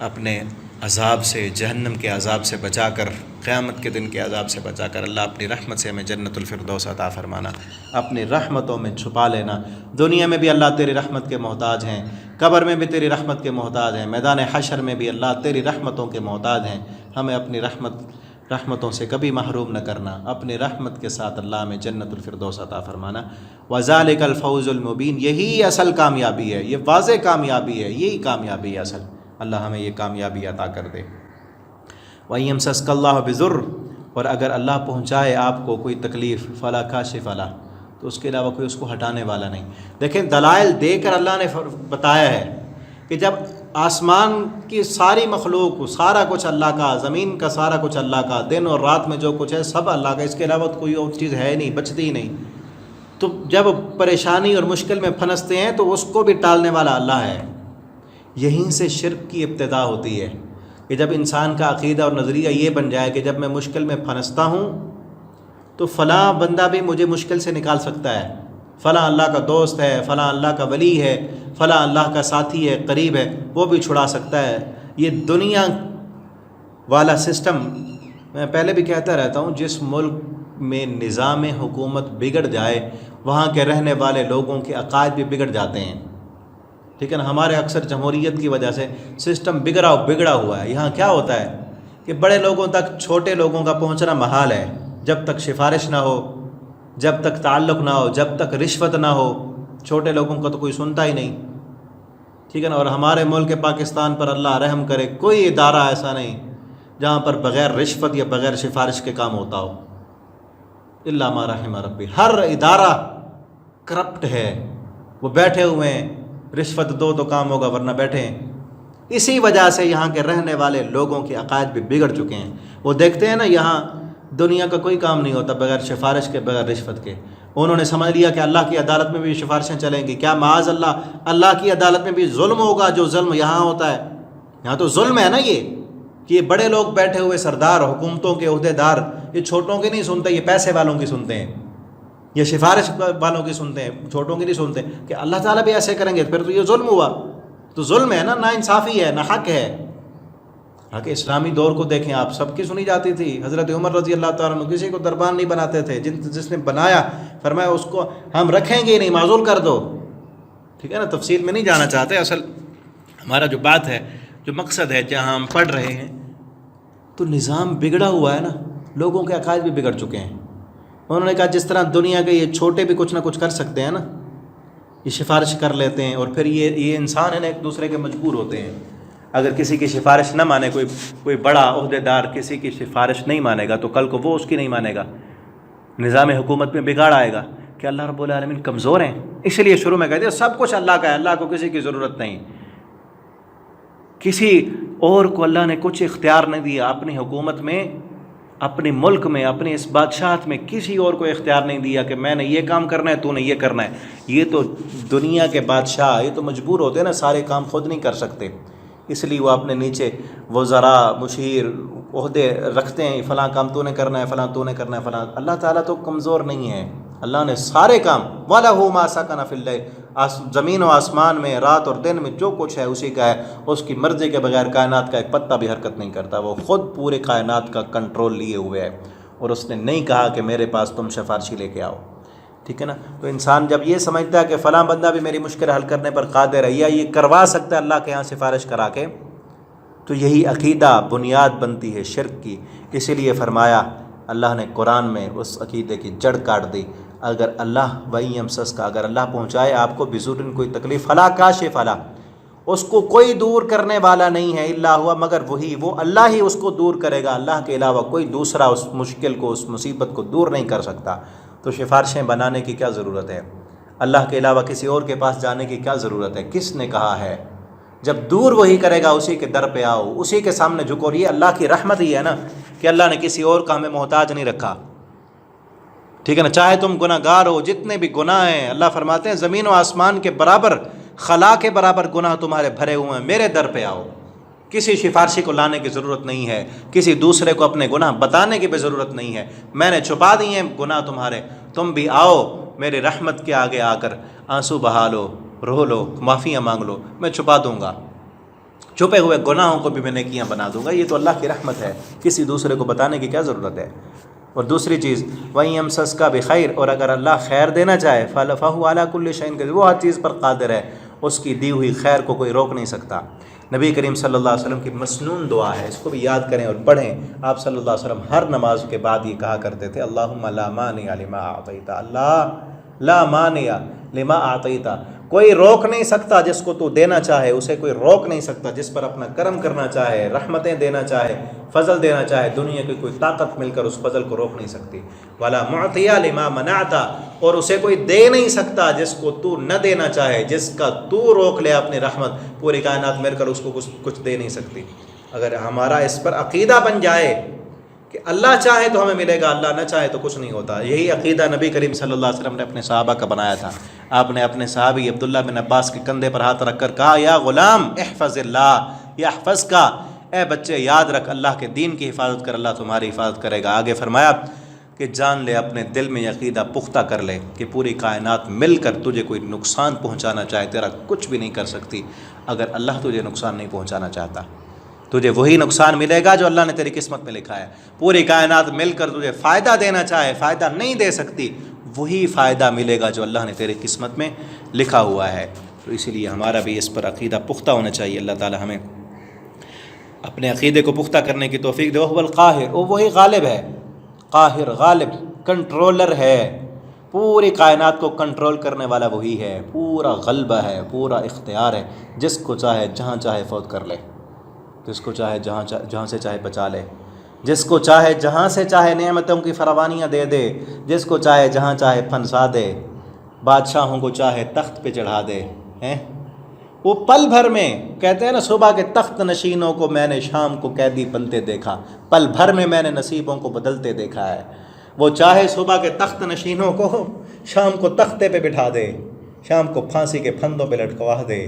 اپنے عذاب سے، جہنم کے عذاب سے بچا کر، قیامت کے دن کے عذاب سے بچا کر، اللہ اپنی رحمت سے ہمیں جنت الفردوس عطا فرمانا، اپنی رحمتوں میں چھپا لینا۔ دنیا میں بھی اللہ تیری رحمت کے محتاج ہیں، قبر میں بھی تیری رحمت کے محتاج ہیں، میدان حشر میں بھی اللہ تیری رحمتوں کے محتاج ہیں۔ ہمیں اپنی رحمت رحمتوں سے کبھی محروم نہ کرنا، اپنی رحمت کے ساتھ اللہ میں جنت الفردوس عطا فرمانا۔ وَذَلِكَ الْفَوْزُ الْمُبِينُ، یہی اصل کامیابی ہے، یہ واضح کامیابی ہے، یہی کامیابی ہے اصل۔ اللہ ہمیں یہ کامیابی عطا کر دے۔ وَإِن اللَّهُ بِضُرٍّ، اور اگر اللہ پہنچائے آپ کو کوئی تکلیف، فَلَا كَاشِفَ لَهُ، تو اس کے علاوہ کوئی اس کو ہٹانے والا نہیں۔ دیکھیں دلائل دے کر اللہ نے بتایا ہے کہ جب آسمان کی ساری مخلوق، سارا کچھ اللہ کا، زمین کا سارا کچھ اللہ کا، دن اور رات میں جو کچھ ہے سب اللہ کا، اس کے علاوہ کوئی اور چیز ہے نہیں، بچتی ہی نہیں، تو جب پریشانی اور مشکل میں پھنستے ہیں تو اس کو بھی ٹالنے والا اللہ ہے۔ یہیں سے شرک کی ابتدا ہوتی ہے کہ جب انسان کا عقیدہ اور نظریہ یہ بن جائے کہ جب میں مشکل میں پھنستا ہوں تو فلاں بندہ بھی مجھے مشکل سے نکال سکتا ہے، فلاں اللہ کا دوست ہے، فلاں اللہ کا ولی ہے، فلاں اللہ کا ساتھی ہے، قریب ہے، وہ بھی چھڑا سکتا ہے۔ یہ دنیا والا سسٹم میں پہلے بھی کہتا رہتا ہوں، جس ملک میں نظام حکومت بگڑ جائے وہاں کے رہنے والے لوگوں کے عقائد بھی بگڑ جاتے ہیں، ٹھیک ہے نا۔ ہمارے اکثر جمہوریت کی وجہ سے سسٹم بگڑا ہوا ہے۔ یہاں کیا ہوتا ہے کہ بڑے لوگوں تک چھوٹے لوگوں کا پہنچنا محال ہے، جب تک سفارش نہ ہو، جب تک تعلق نہ ہو، جب تک رشوت نہ ہو، چھوٹے لوگوں کا تو کوئی سنتا ہی نہیں، ٹھیک ہے نا۔ اور ہمارے ملک پاکستان پر اللہ رحم کرے، کوئی ادارہ ایسا نہیں جہاں پر بغیر رشوت یا بغیر سفارش کے کام ہوتا ہو، الا ما رحم ربی۔ ہر ادارہ کرپٹ ہے، وہ بیٹھے ہوئے ہیں، رشوت دو تو کام ہوگا ورنہ بیٹھے ہیں۔ اسی وجہ سے یہاں کے رہنے والے لوگوں کے عقائد بھی بگڑ چکے ہیں۔ وہ دیکھتے ہیں نا یہاں دنیا کا کوئی کام نہیں ہوتا بغیر سفارش کے، بغیر رشوت کے۔ انہوں نے سمجھ لیا کہ اللہ کی عدالت میں بھی سفارشیں چلیں گی، کیا معاذ اللہ کی عدالت میں بھی ظلم ہوگا جو ظلم یہاں ہوتا ہے؟ یہاں تو ظلم ہے نا یہ، کہ یہ بڑے لوگ بیٹھے ہوئے سردار، حکومتوں کے عہدے دار، یہ چھوٹوں کی نہیں سنتے، یہ پیسے والوں کی سنتے ہیں، یہ سفارش والوں کی سنتے ہیں، چھوٹوں کی نہیں سنتے۔ کہ اللہ تعالیٰ بھی ایسے کریں گے پھر تو یہ ظلم ہوا، تو ظلم ہے نا، ناانصافی ہے، نہ حق ہے۔ حق اسلامی دور کو دیکھیں آپ، سب کی سنی جاتی تھی۔ حضرت عمر رضی اللہ تعالیٰ عنہ کسی کو دربان نہیں بناتے تھے، جس نے بنایا فرمایا اس کو ہم رکھیں گے نہیں، معزول کر دو، ٹھیک ہے نا۔ تفصیل میں نہیں جانا چاہتے، اصل ہمارا جو بات ہے، جو مقصد ہے، جہاں ہم پڑھ رہے ہیں تو نظام بگڑا ہوا ہے نا، لوگوں کے عقائد بھی بگڑ چکے ہیں۔ انہوں نے کہا جس طرح دنیا کے یہ چھوٹے بھی کچھ نہ کچھ کر سکتے ہیں نا، یہ سفارش کر لیتے ہیں، اور پھر یہ انسان ہے نا ایک دوسرے کے مجبور ہوتے ہیں۔ اگر کسی کی سفارش نہ مانے، کوئی بڑا عہدے دار کسی کی سفارش نہیں مانے گا تو کل کو وہ اس کی نہیں مانے گا، نظام حکومت میں بگاڑ آئے گا کہ اللہ رب العالمین کمزور ہیں۔ اس لیے شروع میں کہہ دیا سب کچھ اللہ کا ہے، اللہ کو کسی کی ضرورت نہیں، کسی اور کو اللہ نے کچھ اختیار نہیں دیا اپنی حکومت میں، اپنے ملک میں، اپنی اس بادشاہت میں کسی اور کو اختیار نہیں دیا کہ میں نے یہ کام کرنا ہے، تو نے یہ کرنا ہے۔ یہ تو دنیا کے بادشاہ، یہ تو مجبور ہوتے ہیں نا، سارے کام خود نہیں کر سکتے، اس لیے وہ اپنے نیچے وزراء، مشیر، عہدے رکھتے ہیں، فلاں کام تو نے کرنا ہے، فلاں تو نے کرنا ہے، فلاں۔ اللہ تعالیٰ تو کمزور نہیں ہے، اللہ نے سارے کام، وَلَهُ مَا سَكَنَ فِي اللَّيْلِ، زمین و آسمان میں، رات اور دن میں جو کچھ ہے اسی کا ہے، اس کی مرضی کے بغیر کائنات کا ایک پتا بھی حرکت نہیں کرتا، وہ خود پورے کائنات کا کنٹرول لیے ہوئے ہے، اور اس نے نہیں کہا کہ میرے پاس تم سفارشی لے کے آؤ، ٹھیک ہے نا۔ تو انسان جب یہ سمجھتا ہے کہ فلاں بندہ بھی میری مشکل حل کرنے پر قادر ہے، یا یہ کروا سکتا ہے اللہ کے ہاں سفارش کرا کے، تو یہی عقیدہ بنیاد بنتی ہے شرک کی۔ اسی لیے فرمایا اللہ نے قرآن میں اس عقیدے کی جڑ کاٹ دی۔ اگر اللہ وَإِن يَمْسَسْكَ، اگر اللہ پہنچائے آپ کو بِضُرٍّ کوئی تکلیف، فَلَا كَاشِفَ لَهُ، اس کو کوئی دور کرنے والا نہیں ہے، الا ہوا، مگر وہی، وہ اللہ ہی اس کو دور کرے گا، اللہ کے علاوہ کوئی دوسرا اس مشکل کو، اس مصیبت کو دور نہیں کر سکتا۔ تو سفارشیں بنانے کی کیا ضرورت ہے؟ اللہ کے علاوہ کسی اور کے پاس جانے کی کیا ضرورت ہے؟ کس نے کہا ہے؟ جب دور وہی کرے گا، اسی کے در پہ آؤ، اسی کے سامنے جھکو۔ اور یہ اللہ کی رحمت ہی ہے نا کہ اللہ نے کسی اور کا ہمیں محتاج نہیں رکھا، ٹھیک ہے نا۔ چاہے تم گناہ گار ہو، جتنے بھی گناہ ہیں، اللہ فرماتے ہیں زمین و آسمان کے برابر، خلا کے برابر گناہ تمہارے بھرے ہوئے ہیں، میرے در پہ آؤ۔ کسی سفارشی کو لانے کی ضرورت نہیں ہے، کسی دوسرے کو اپنے گناہ بتانے کی بھی ضرورت نہیں ہے، میں نے چھپا دیے ہیں گناہ تمہارے، تم بھی آؤ میری رحمت کے آگے آ کر آنسو بہا لو، رو لو، معافیاں مانگ لو، میں چھپا دوں گا، چھپے ہوئے گناہوں کو بھی میں نیکیاں بنا دوں گا۔ یہ تو اللہ کی رحمت ہے، کسی دوسرے کو بتانے کی کیا ضرورت ہے؟ اور دوسری چیز وَإِن يَمْسَسْكَ بِخَيْرٍ، اور اگر اللہ خیر دینا چاہے، فَهُوَ عَلَىٰ كُلِّ شَيْءٍ قَدِيرٌ، وہ ہر چیز پر قادر ہے، اس کی دی ہوئی خیر کو کوئی روک نہیں سکتا۔ نبی کریم صلی اللہ علیہ وسلم کی مسنون دعا ہے، اس کو بھی یاد کریں اور پڑھیں۔ آپ صلی اللہ علیہ وسلم ہر نماز کے بعد یہ کہا کرتے تھے، اللہم لا مانع لما اعطیت، اللہ لا مانع لما اعطیت، کوئی روک نہیں سکتا جس کو تو دینا چاہے، اسے کوئی روک نہیں سکتا جس پر اپنا کرم کرنا چاہے، رحمتیں دینا چاہے، فضل دینا چاہے، دنیا کی کوئی طاقت مل کر اس فضل کو روک نہیں سکتی۔ ولا معطی لما منعت، اور اسے کوئی دے نہیں سکتا جس کو تو نہ دینا چاہے، جس کا تو روک لے اپنی رحمت، پوری کائنات مل کر اس کو کچھ دے نہیں سکتی۔ اگر ہمارا اس پر عقیدہ بن جائے کہ اللہ چاہے تو ہمیں ملے گا، اللہ نہ چاہے تو کچھ نہیں ہوتا، یہی عقیدہ نبی کریم صلی اللہ علیہ وسلم نے اپنے صحابہ کا بنایا تھا۔ آپ نے اپنے صحابی عبداللہ بن عباس کے کندھے پر ہاتھ رکھ کر کہا، یا غلام احفظ اللہ یحفظک، اے بچے یاد رکھ اللہ کے دین کی حفاظت کر، اللہ تمہاری حفاظت کرے گا۔ آگے فرمایا کہ جان لے، اپنے دل میں عقیدہ پختہ کر لے کہ پوری کائنات مل کر تجھے کوئی نقصان پہنچانا چاہے تیرا کچھ بھی نہیں کر سکتی، اگر اللہ تجھے نقصان نہیں پہنچانا چاہتا تجھے وہی نقصان ملے گا جو اللہ نے تیری قسمت میں لکھا ہے۔ پوری کائنات مل کر تجھے فائدہ دینا چاہے، فائدہ نہیں دے سکتی، وہی فائدہ ملے گا جو اللہ نے تیری قسمت میں لکھا ہوا ہے۔ تو اسی لیے ہمارا بھی اس پر عقیدہ پختہ ہونا چاہیے۔ اللہ تعالی ہمیں اپنے عقیدے کو پختہ کرنے کی توفیق دے۔ وہ القاہر، وہ وہی غالب ہے، قاہر غالب، کنٹرولر ہے، پوری کائنات کو کنٹرول کرنے والا وہی ہے، پورا غلبہ ہے، پورا اختیار ہے، جس کو چاہے جہاں چاہے فوت کر لے، جس کو چاہے جہاں سے چاہے بچا لے، جس کو چاہے جہاں سے چاہے نعمتوں کی فراوانیاں دے دے، جس کو چاہے جہاں چاہے پھنسا دے، بادشاہوں کو چاہے تخت پہ چڑھا دے ہیں۔ وہ پل بھر میں کہتے ہیں نا، صبح کے تخت نشینوں کو میں نے شام کو قیدی بنتے دیکھا، پل بھر میں میں نے نصیبوں کو بدلتے دیکھا ہے۔ وہ چاہے صبح کے تخت نشینوں کو شام کو تختے پہ بٹھا دے، شام کو پھانسی کے پھندوں پہ لٹکوا دے،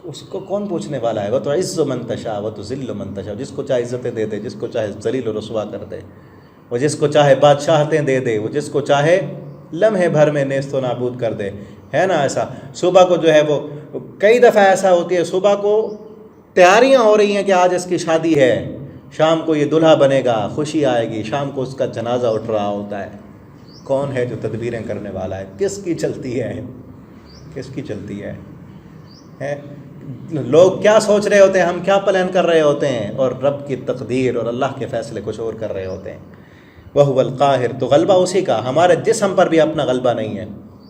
اس کو کون پوچھنے والا ہے؟ وہ تو عز من تشاء و تذل من تشاء، جس کو چاہے عزتیں دے دے، جس کو چاہے ذلیل و رسوا کر دے، وہ جس کو چاہے بادشاہتیں دے دے، وہ جس کو چاہے لمحے بھر میں نیست و نابود کر دے، ہے نا ایسا؟ صبح کو جو ہے وہ کئی دفعہ ایسا ہوتی ہے، صبح کو تیاریاں ہو رہی ہیں کہ آج اس کی شادی ہے، شام کو یہ دلہا بنے گا، خوشی آئے گی، شام کو اس کا جنازہ اٹھ رہا ہوتا ہے۔ کون ہے جو تدبیریں کرنے والا ہے؟ کس کی چلتی ہے؟ کس کی چلتی ہے؟ لوگ کیا سوچ رہے ہوتے ہیں، ہم کیا پلان کر رہے ہوتے ہیں، اور رب کی تقدیر اور اللہ کے فیصلے کچھ اور کر رہے ہوتے ہیں۔ وَهُوَ الْقَاهِرُ، تو غلبہ اسی کا، ہمارے جسم پر بھی اپنا غلبہ نہیں ہے۔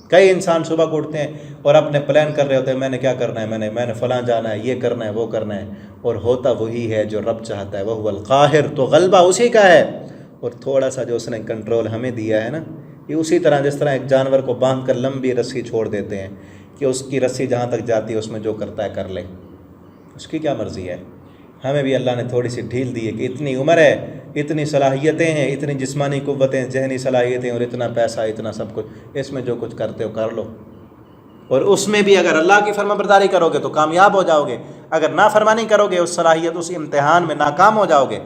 کئی انسان صبح کو اٹھتے ہیں اور اپنے پلان کر رہے ہوتے ہیں، میں نے کیا کرنا ہے، میں نے فلاں جانا ہے، یہ کرنا ہے، وہ کرنا ہے، اور ہوتا وہی ہے جو رب چاہتا ہے۔ وَهُوَ الْقَاهِرُ، تو غلبہ اسی کا ہے، اور تھوڑا سا جو اس نے کنٹرول ہمیں دیا ہے نا، یہ اسی طرح جس طرح ایک جانور کو باندھ کر لمبی رسی چھوڑ دیتے ہیں کہ اس کی رسی جہاں تک جاتی ہے اس میں جو کرتا ہے کر لے، اس کی کیا مرضی ہے۔ ہمیں بھی اللہ نے تھوڑی سی ڈھیل دی ہے کہ اتنی عمر ہے، اتنی صلاحیتیں ہیں، اتنی جسمانی قوتیں، ذہنی صلاحیتیں، اور اتنا پیسہ، اتنا سب کچھ، اس میں جو کچھ کرتے ہو کر لو، اور اس میں بھی اگر اللہ کی فرما برداری کرو گے تو کامیاب ہو جاؤ گے، اگر نافرمانی کرو گے، اس صلاحیت، اس امتحان میں ناکام ہو جاؤ گے،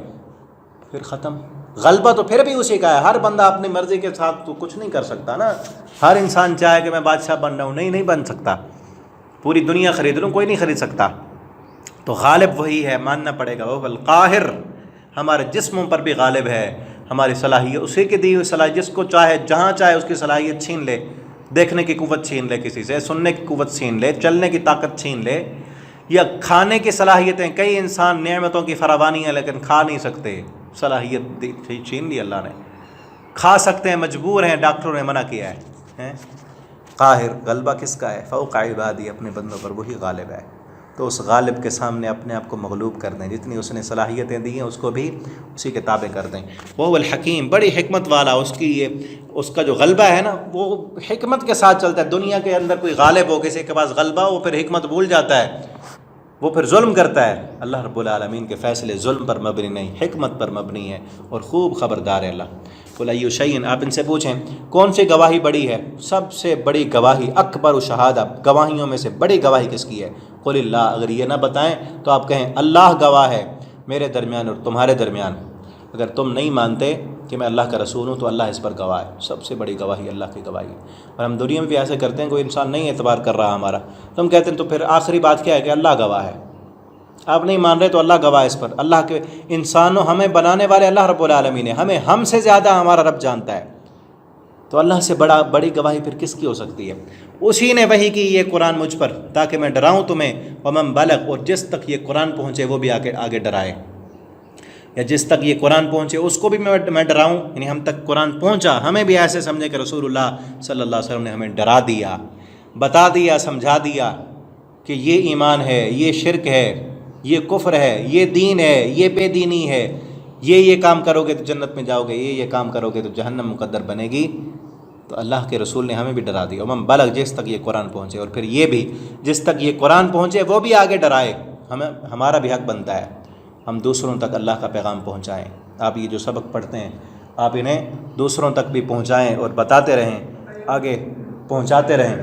پھر ختم۔ غلبہ تو پھر بھی اسی کا ہے، ہر بندہ اپنی مرضی کے ساتھ تو کچھ نہیں کر سکتا نا۔ ہر انسان چاہے کہ میں بادشاہ بن رہا ہوں، نہیں بن سکتا، پوری دنیا خرید لوں، کوئی نہیں خرید سکتا۔ تو غالب وہی ہے، ماننا پڑے گا۔ وہ القاہر، ہمارے جسموں پر بھی غالب ہے، ہماری صلاحیت اسی کی دی ہوئی صلاحیت، جس کو چاہے جہاں چاہے اس کی صلاحیت چھین لے، دیکھنے کی قوت چھین لے کسی سے، سننے کی قوت چھین لے، چلنے کی طاقت چھین لے، یا کھانے کی صلاحیتیں، کئی انسان نعمتوں کی فراوانی ہے لیکن کھا نہیں سکتے، صلاحیت چھین لی اللہ نے۔ کھا سکتے ہیں، مجبور ہیں، ڈاکٹروں نے منع کیا ہے۔ قاہر، غلبہ کس کا ہے؟ فوق عبادی، اپنے بندوں پر وہی غالب ہے۔ تو اس غالب کے سامنے اپنے آپ کو مغلوب کر دیں، جتنی اس نے صلاحیتیں دی ہیں اس کو بھی اسی کے تابع کر دیں۔ وہ الحکیم، بڑی حکمت والا، اس کا جو غلبہ ہے نا وہ حکمت کے ساتھ چلتا ہے۔ دنیا کے اندر کوئی غالب ہو، کسی کے پاس غلبہ ہو، وہ پھر حکمت بھول جاتا ہے، وہ پھر ظلم کرتا ہے۔ اللہ رب العالمین کے فیصلے ظلم پر مبنی نہیں، حکمت پر مبنی ہے، اور خوب خبردار ہے اللہ۔ قل ای شیء، آپ ان سے پوچھیں کون سی گواہی بڑی ہے؟ سب سے بڑی گواہی، اکبر شہادہ، گواہیوں میں سے بڑی گواہی کس کی ہے؟ قل اللہ، اگر یہ نہ بتائیں تو آپ کہیں اللہ گواہ ہے میرے درمیان اور تمہارے درمیان۔ اگر تم نہیں مانتے کہ میں اللہ کا رسول ہوں تو اللہ اس پر گواہ ہے۔ سب سے بڑی گواہی اللہ کی گواہی ہے۔ اور ہم دنیا میں بھی ایسے کرتے ہیں، کوئی انسان نہیں اعتبار کر رہا ہمارا، تو ہم کہتے ہیں تو پھر آخری بات کیا ہے کہ اللہ گواہ ہے۔ آپ نہیں مان رہے تو اللہ گواہ اس پر۔ اللہ کے انسانوں، ہمیں بنانے والے اللہ رب العالمین ہے، ہمیں ہم سے زیادہ ہمارا رب جانتا ہے۔ تو اللہ سے بڑی گواہی پھر کس کی ہو سکتی ہے؟ اسی نے وحی کی یہ قرآن مجھ پر تاکہ میں ڈراؤں تمہیں، ومن بلغ، اور جس تک یہ قرآن پہنچے وہ بھی آگے ڈرائے، یا جس تک یہ قرآن پہنچے اس کو بھی میں ڈراؤں، یعنی ہم تک قرآن پہنچا، ہمیں بھی ایسے سمجھے کہ رسول اللہ صلی اللہ علیہ وسلم نے ہمیں ڈرا دیا، بتا دیا، سمجھا دیا کہ یہ ایمان ہے، یہ شرک ہے، یہ کفر ہے، یہ دین ہے، یہ بے دینی ہے، یہ کام کرو گے تو جنت میں جاؤ گے، یہ کام کرو گے تو جہنم مقدر بنے گی۔ تو اللہ کے رسول نے ہمیں بھی ڈرا دیا، ومن بلغ، جس تک یہ قرآن پہنچے، اور پھر یہ بھی جس تک یہ قرآن پہنچے وہ بھی آگے ڈرائے۔ ہمارا بھی حق بنتا ہے ہم دوسروں تک اللہ کا پیغام پہنچائیں۔ آپ یہ جو سبق پڑھتے ہیں آپ انہیں دوسروں تک بھی پہنچائیں اور بتاتے رہیں، آگے پہنچاتے رہیں،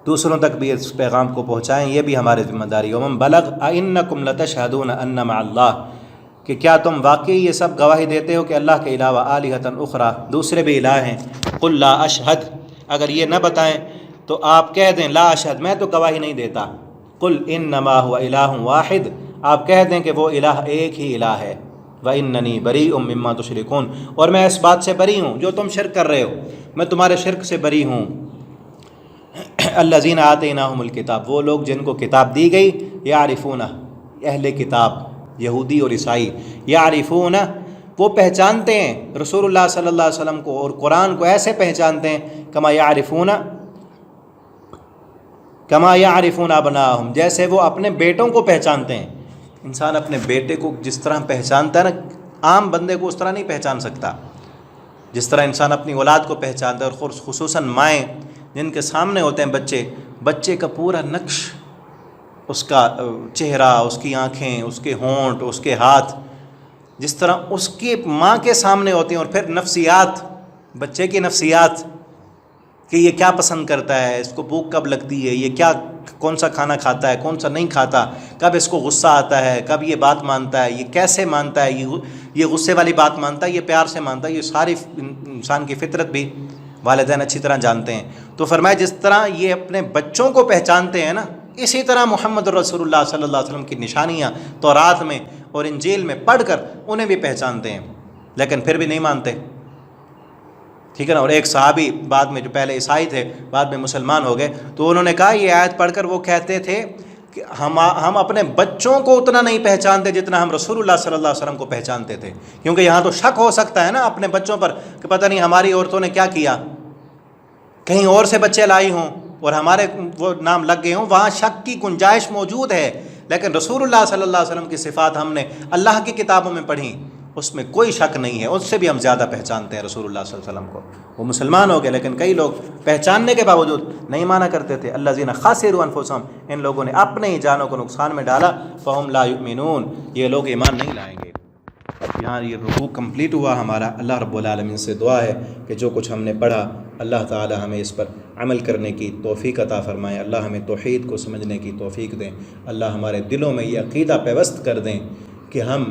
دوسروں تک بھی اس پیغام کو پہنچائیں، یہ بھی ہماری ذمہ داری ہے۔ ومن بلغ اَإِنَّكُمْ لَتَشْهَدُونَ أَنَّ مَعَ اللَّهِ، کہ کیا تم واقعی یہ سب گواہی دیتے ہو کہ اللہ کے علاوہ آلہۃ اخرى، دوسرے بھی الہ ہیں؟ قل لا اشہد، اگر یہ نہ بتائیں تو آپ کہہ دیں لا اشہد، میں تو گواہی نہیں دیتا۔ قل انما هو الہ واحد، آپ کہہ دیں کہ وہ الہ ایک ہی الہ ہے۔ واننی بریء مما تشرکون، اور میں اس بات سے بری ہوں جو تم شرک کر رہے ہو، میں تمہارے شرک سے بری ہوں۔ الذین آتیناہم الکتاب، وہ لوگ جن کو کتاب دی گئی، یعرفونہ، اہل کتاب یہودی اور عیسائی، یعرفون، وہ پہچانتے ہیں رسول اللہ صلی اللہ علیہ وسلم کو اور قرآن کو ایسے پہچانتے ہیں، کما یعرفون ابناءہم، جیسے وہ اپنے بیٹوں کو پہچانتے ہیں۔ انسان اپنے بیٹے کو جس طرح پہچانتا ہے نا، عام بندے کو اس طرح نہیں پہچان سکتا، جس طرح انسان اپنی اولاد کو پہچانتا ہے، اور خصوصاً مائیں جن کے سامنے ہوتے ہیں بچے کا پورا نقش، اس کا چہرہ، اس کی آنکھیں، اس کے ہونٹ، اس کے ہاتھ، جس طرح اس کی ماں کے سامنے ہوتے ہیں، اور پھر نفسیات، بچے کی نفسیات کہ یہ کیا پسند کرتا ہے، اس کو بھوک کب لگتی ہے، یہ کون سا کھانا کھاتا ہے، کون سا نہیں کھاتا، کب اس کو غصہ آتا ہے، کب یہ بات مانتا ہے، یہ کیسے مانتا ہے، یہ غصے والی بات مانتا ہے، یہ پیار سے مانتا ہے، یہ ساری انسان کی فطرت بھی والدین اچھی طرح جانتے ہیں۔ تو فرمایا جس طرح یہ اپنے بچوں کو پہچانتے ہیں نا، اسی طرح محمد رسول اللہ صلی اللہ علیہ وسلم کی نشانیاں تورات میں اور انجیل میں پڑھ کر انہیں بھی پہچانتے ہیں، لیکن پھر بھی نہیں مانتے، ٹھیک ہے نا۔ اور ایک صحابی بعد میں، جو پہلے عیسائی تھے بعد میں مسلمان ہو گئے، تو انہوں نے کہا، یہ آیت پڑھ کر وہ کہتے تھے کہ ہم اپنے بچوں کو اتنا نہیں پہچانتے جتنا ہم رسول اللہ صلی اللہ علیہ وسلم کو پہچانتے تھے، کیونکہ یہاں تو شک ہو سکتا ہے نا اپنے بچوں پر کہ پتہ نہیں ہماری عورتوں نے کیا کیا، کہیں اور سے بچے لائی ہوں اور ہمارے وہ نام لگ گئے ہوں، وہاں شک کی گنجائش موجود ہے۔ لیکن رسول اللہ صلی اللہ علیہ وسلم کی صفات ہم نے اللہ کی کتابوں میں پڑھی، اس میں کوئی شک نہیں ہے، اس سے بھی ہم زیادہ پہچانتے ہیں رسول اللہ صلی اللہ علیہ وسلم کو۔ وہ مسلمان ہو گئے، لیکن کئی لوگ پہچاننے کے باوجود نہیں مانا کرتے تھے۔ الذین خسروا انفسہم، ان لوگوں نے اپنے ہی جانوں کو نقصان میں ڈالا۔ فہم لا یؤمنون، یہ لوگ ایمان نہیں لائیں گے۔ یہاں یہ رکوع کمپلیٹ ہوا ہمارا۔ اللہ رب العالمین سے دعا ہے کہ جو کچھ ہم نے پڑھا اللہ تعالی ہمیں اس پر عمل کرنے کی توفیق عطا فرمائے، اللہ ہمیں توحید کو سمجھنے کی توفیق دیں، اللہ ہمارے دلوں میں یہ عقیدہ پیوست کر دیں کہ ہم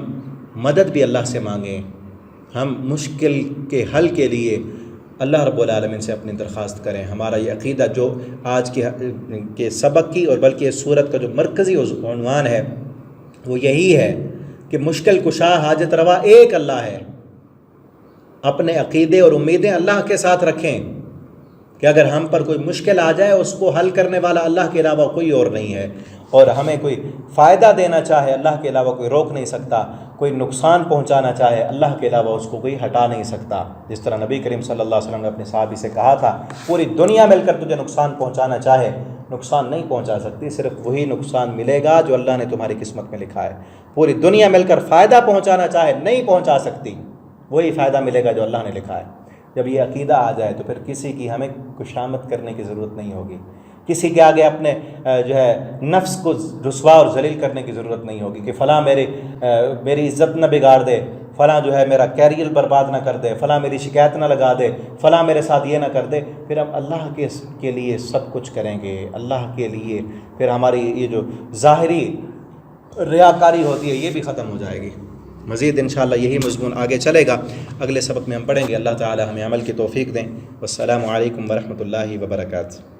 مدد بھی اللہ سے مانگیں، ہم مشکل کے حل کے لیے اللہ رب العالمین سے اپنی درخواست کریں۔ ہمارا یہ عقیدہ جو آج کے سبق کی اور بلکہ اس سورت کا جو مرکزی عنوان ہے وہ یہی ہے کہ مشکل کشا حاجت روا ایک اللہ ہے۔ اپنے عقیدے اور امیدیں اللہ کے ساتھ رکھیں کہ اگر ہم پر کوئی مشکل آ جائے اس کو حل کرنے والا اللہ کے علاوہ کوئی اور نہیں ہے، اور ہمیں کوئی فائدہ دینا چاہے اللہ کے علاوہ کوئی روک نہیں سکتا، کوئی نقصان پہنچانا چاہے اللہ کے علاوہ اس کو کوئی ہٹا نہیں سکتا۔ جس طرح نبی کریم صلی اللہ علیہ وسلم نے اپنے صحابی سے کہا تھا، پوری دنیا مل کر تجھے نقصان پہنچانا چاہے نقصان نہیں پہنچا سکتی، صرف وہی نقصان ملے گا جو اللہ نے تمہاری قسمت میں لکھا ہے۔ پوری دنیا مل کر فائدہ پہنچانا چاہے نہیں پہنچا سکتی، وہی فائدہ ملے گا جو اللہ نے لکھا ہے۔ جب یہ عقیدہ آ جائے تو پھر کسی کی ہمیں کشامت کرنے کی ضرورت نہیں ہوگی، کسی کے آگے اپنے نفس کو رسوا اور ذلیل کرنے کی ضرورت نہیں ہوگی کہ فلاں میری عزت نہ بگاڑ دے، فلاں میرا کیریئر برباد نہ کر دے، فلاں میری شکایت نہ لگا دے، فلاں میرے ساتھ یہ نہ کر دے۔ پھر ہم اللہ کے لیے سب کچھ کریں گے، اللہ کے لیے، پھر ہماری یہ جو ظاہری ریاکاری ہوتی ہے یہ بھی ختم ہو جائے گی۔ مزید انشاءاللہ یہی مضمون آگے چلے گا، اگلے سبق میں ہم پڑھیں گے۔ اللہ تعالی ہمیں عمل کی توفیق دیں۔ والسلام علیکم ورحمۃ اللہ وبرکاتہ۔